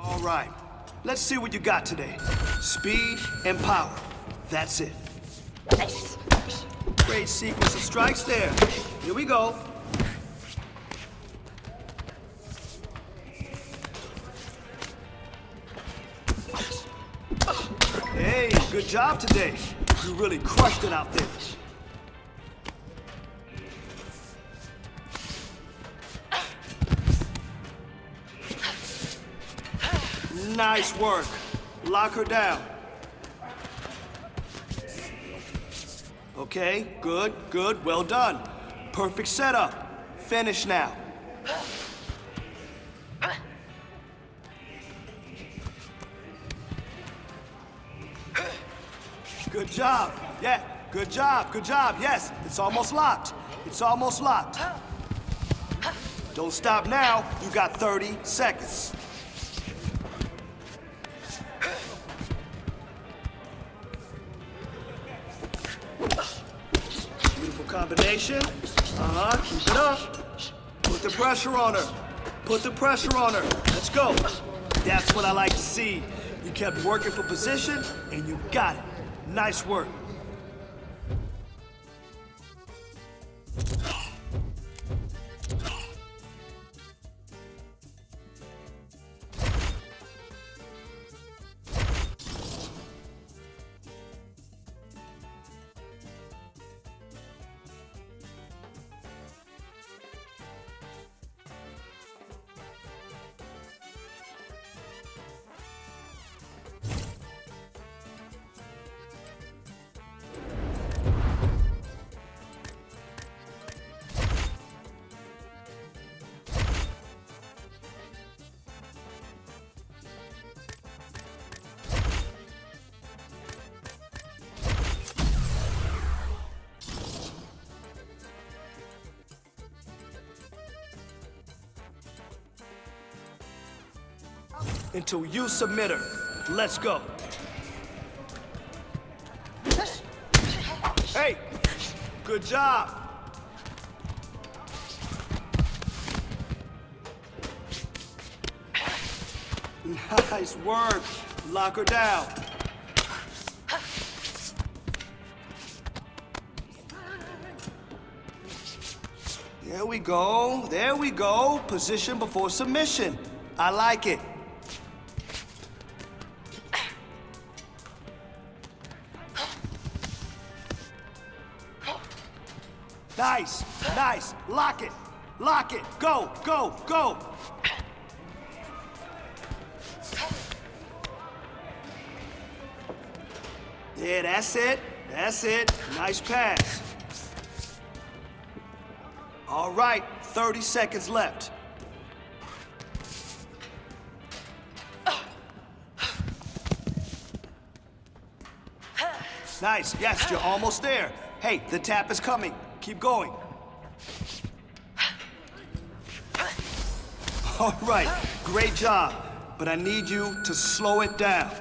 All right, let's see what you got today. Speed and power. That's it. Great sequence of strikes there. Here we go. Hey, good job today. You really crushed it out there. Nice work. Lock her down. Okay, good, good, well done. Perfect setup. Finish now. Good job. Yeah, good job, good job. Yes, it's almost locked. It's almost locked. Don't stop now. You got 30 seconds. Beautiful combination. Keep it up. Put the pressure on her. Put the pressure on her. Let's go. That's what I like to see. You kept working for position, and you got it. Nice work. Until you submit her. Let's go. Hey, good job. Nice work. Lock her down. There we go. There we go. Position before submission. I like it. Nice. Nice. Lock it. Lock it. Go. Go. Go. Yeah, that's it. That's it. Nice pass. All right, 30 seconds left. Nice, yes, you're almost there. Hey, the tap is coming. Keep going. All right, great job. But I need you to slow it down.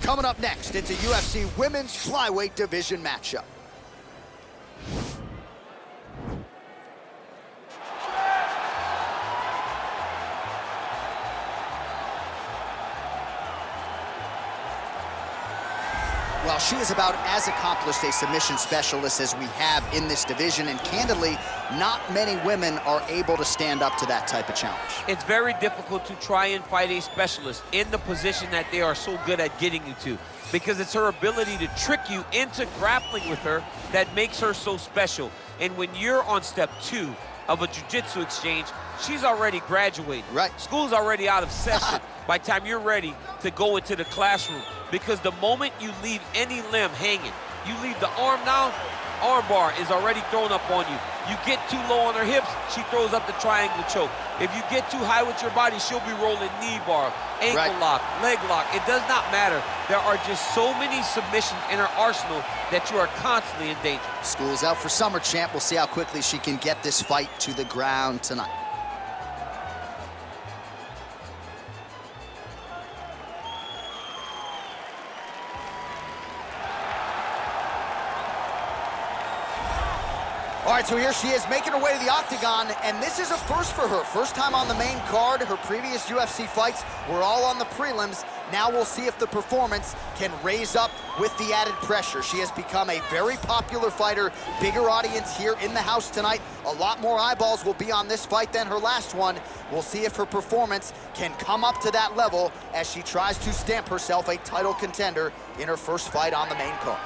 Coming up next, it's a UFC Women's Flyweight Division matchup. Well, she is about as accomplished a submission specialist as we have in this division, and candidly, not many women are able to stand up to that type of challenge. It's very difficult to try and fight a specialist in the position that they are so good at getting you to, because it's her ability to trick you into grappling with her that makes her so special. And when you're on step 2 of a jiu-jitsu exchange, she's already graduated. Right. School's already out of session by the time you're ready to go into the classroom. Because the moment you leave any limb hanging, you leave the arm down, arm bar is already thrown up on you. You get too low on her hips, she throws up the triangle choke. If you get too high with your body, she'll be rolling knee bar, ankle lock, leg lock. It does not matter. There are just so many submissions in her arsenal that you are constantly in danger. School's out for summer, champ. We'll see how quickly she can get this fight to the ground tonight. All right, so here she is making her way to the octagon, and this is a first for her. First time on the main card. Her previous UFC fights were all on the prelims. Now we'll see if the performance can raise up with the added pressure. She has become a very popular fighter, bigger audience here in the house tonight. A lot more eyeballs will be on this fight than her last one. We'll see if her performance can come up to that level as she tries to stamp herself a title contender in her first fight on the main card.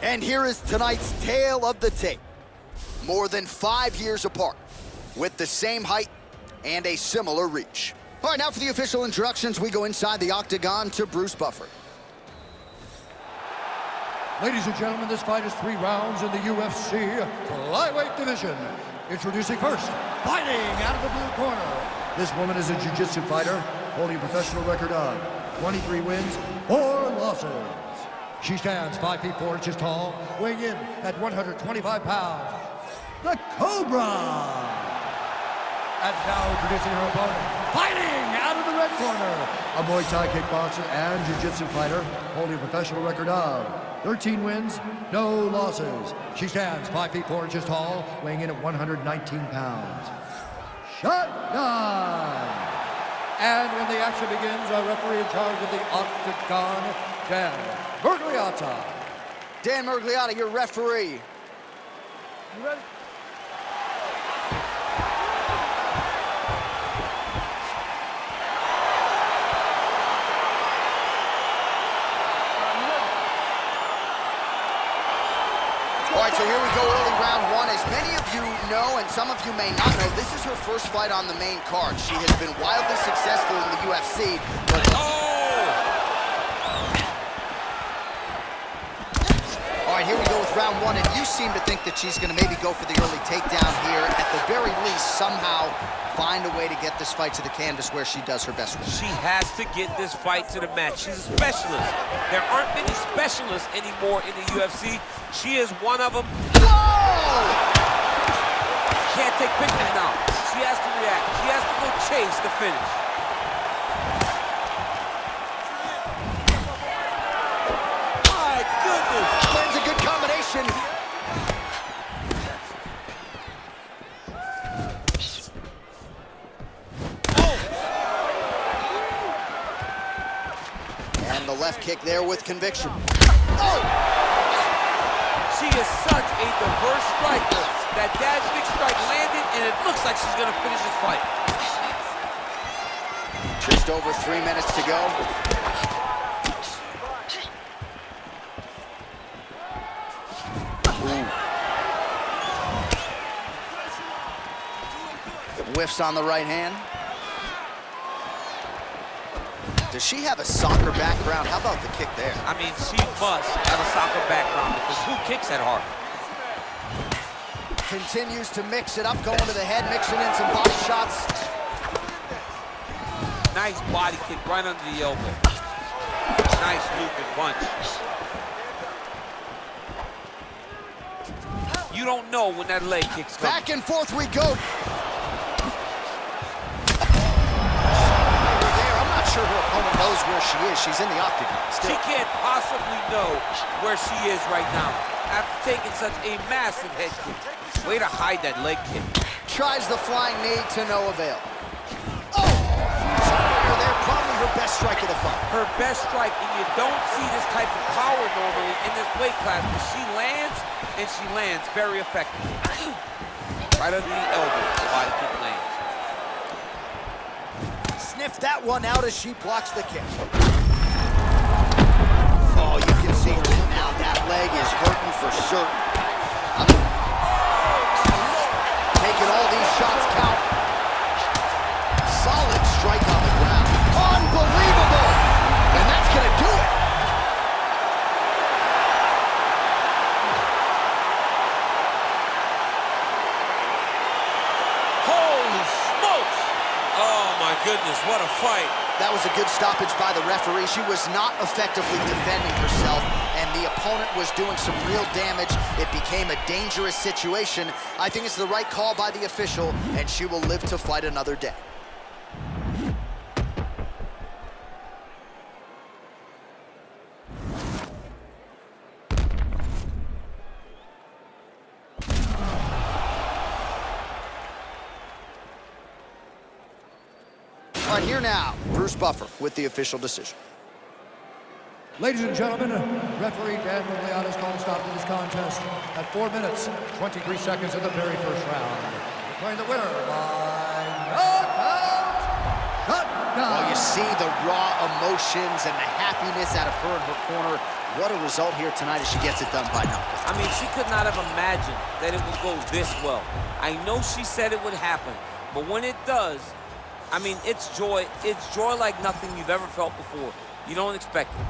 And here is tonight's tale of the tape. More than 5 years apart, with the same height and a similar reach. All right, now for the official introductions, we go inside the octagon to Bruce Buffer. Ladies and gentlemen, this fight is 3 rounds in the UFC flyweight division. Introducing first, fighting out of the blue corner. This woman is a jiu-jitsu fighter, holding a professional record of 23 wins, 4 losses. She stands 5 feet 4 inches tall, weighing in at 125 pounds. The Cobra! And now introducing her opponent, fighting out of the red corner. A Muay Thai kickboxer and jiu-jitsu fighter, holding a professional record of 13 wins, no losses. She stands 5 feet 4 inches tall, weighing in at 119 pounds. Shotgun! And when the action begins, our referee in charge of the octagon, Dan Mergliata. Dan Mergliata, your referee. You ready? All right, so here we go, early round 1. As many of you know, and some of you may not know, this is her first fight on the main card. She has been wildly successful in the UFC, but... All right, here we go with round 1, and you seem to think that she's going to maybe go for the early takedown here. At the very least, somehow find a way to get this fight to the canvas where she does her best work. She has to get this fight to the mat. She's a specialist. There aren't many specialists anymore in the UFC. She is one of them. Whoa! Can't take pictures now. She has to react. She has to go chase the finish. My goodness! Lands a good combination. And the left kick there with conviction. Oh! She is such a diverse striker that big strike landed, and it looks like she's going to finish this fight. Just over 3 minutes to go. Ooh. Whiffs on the right hand. Does she have a soccer background? How about the kick there? I mean, she must have a soccer background because who kicks that hard? Continues to mix it up, going to the head, mixing in some body shots. Nice body kick right under the elbow. Nice looping punch. You don't know when that leg kick's coming. Back and forth we go. Sure her opponent knows where she is. She's in the octagon still. She can't possibly know where she is right now after taking such a massive head kick. Way to hide that leg kick. Tries the flying knee to no avail. Oh! Over there, probably her best strike of the fight. Her best strike, and you don't see this type of power normally in this weight class, but she lands, and she lands very effectively. Right under the elbow, the body kick lands. Sniff that one out as she blocks the kick. Oh, you can see her now. That leg is hurting for certain. Making all these shots count. Solid strike on the ground. Unbelievable! And that's gonna do it. Holy smokes! Oh my goodness, what a fight. That was a good stoppage by the referee. She was not effectively defending herself, and the opponent was doing some real damage. It became a dangerous situation. I think it's the right call by the official, and she will live to fight another day. All right, here now, Bruce Buffer with the official decision. Ladies and gentlemen, referee Dan Liliana's called a stop to this contest at 4 minutes, 23 seconds of the very first round. Declaring the winner by knockout, Well, you see the raw emotions and the happiness out of her in her corner. What a result here tonight as she gets it done by knockout. I mean, she could not have imagined that it would go this well. I know she said it would happen, but when it does, I mean, it's joy. It's joy like nothing you've ever felt before. You don't expect it.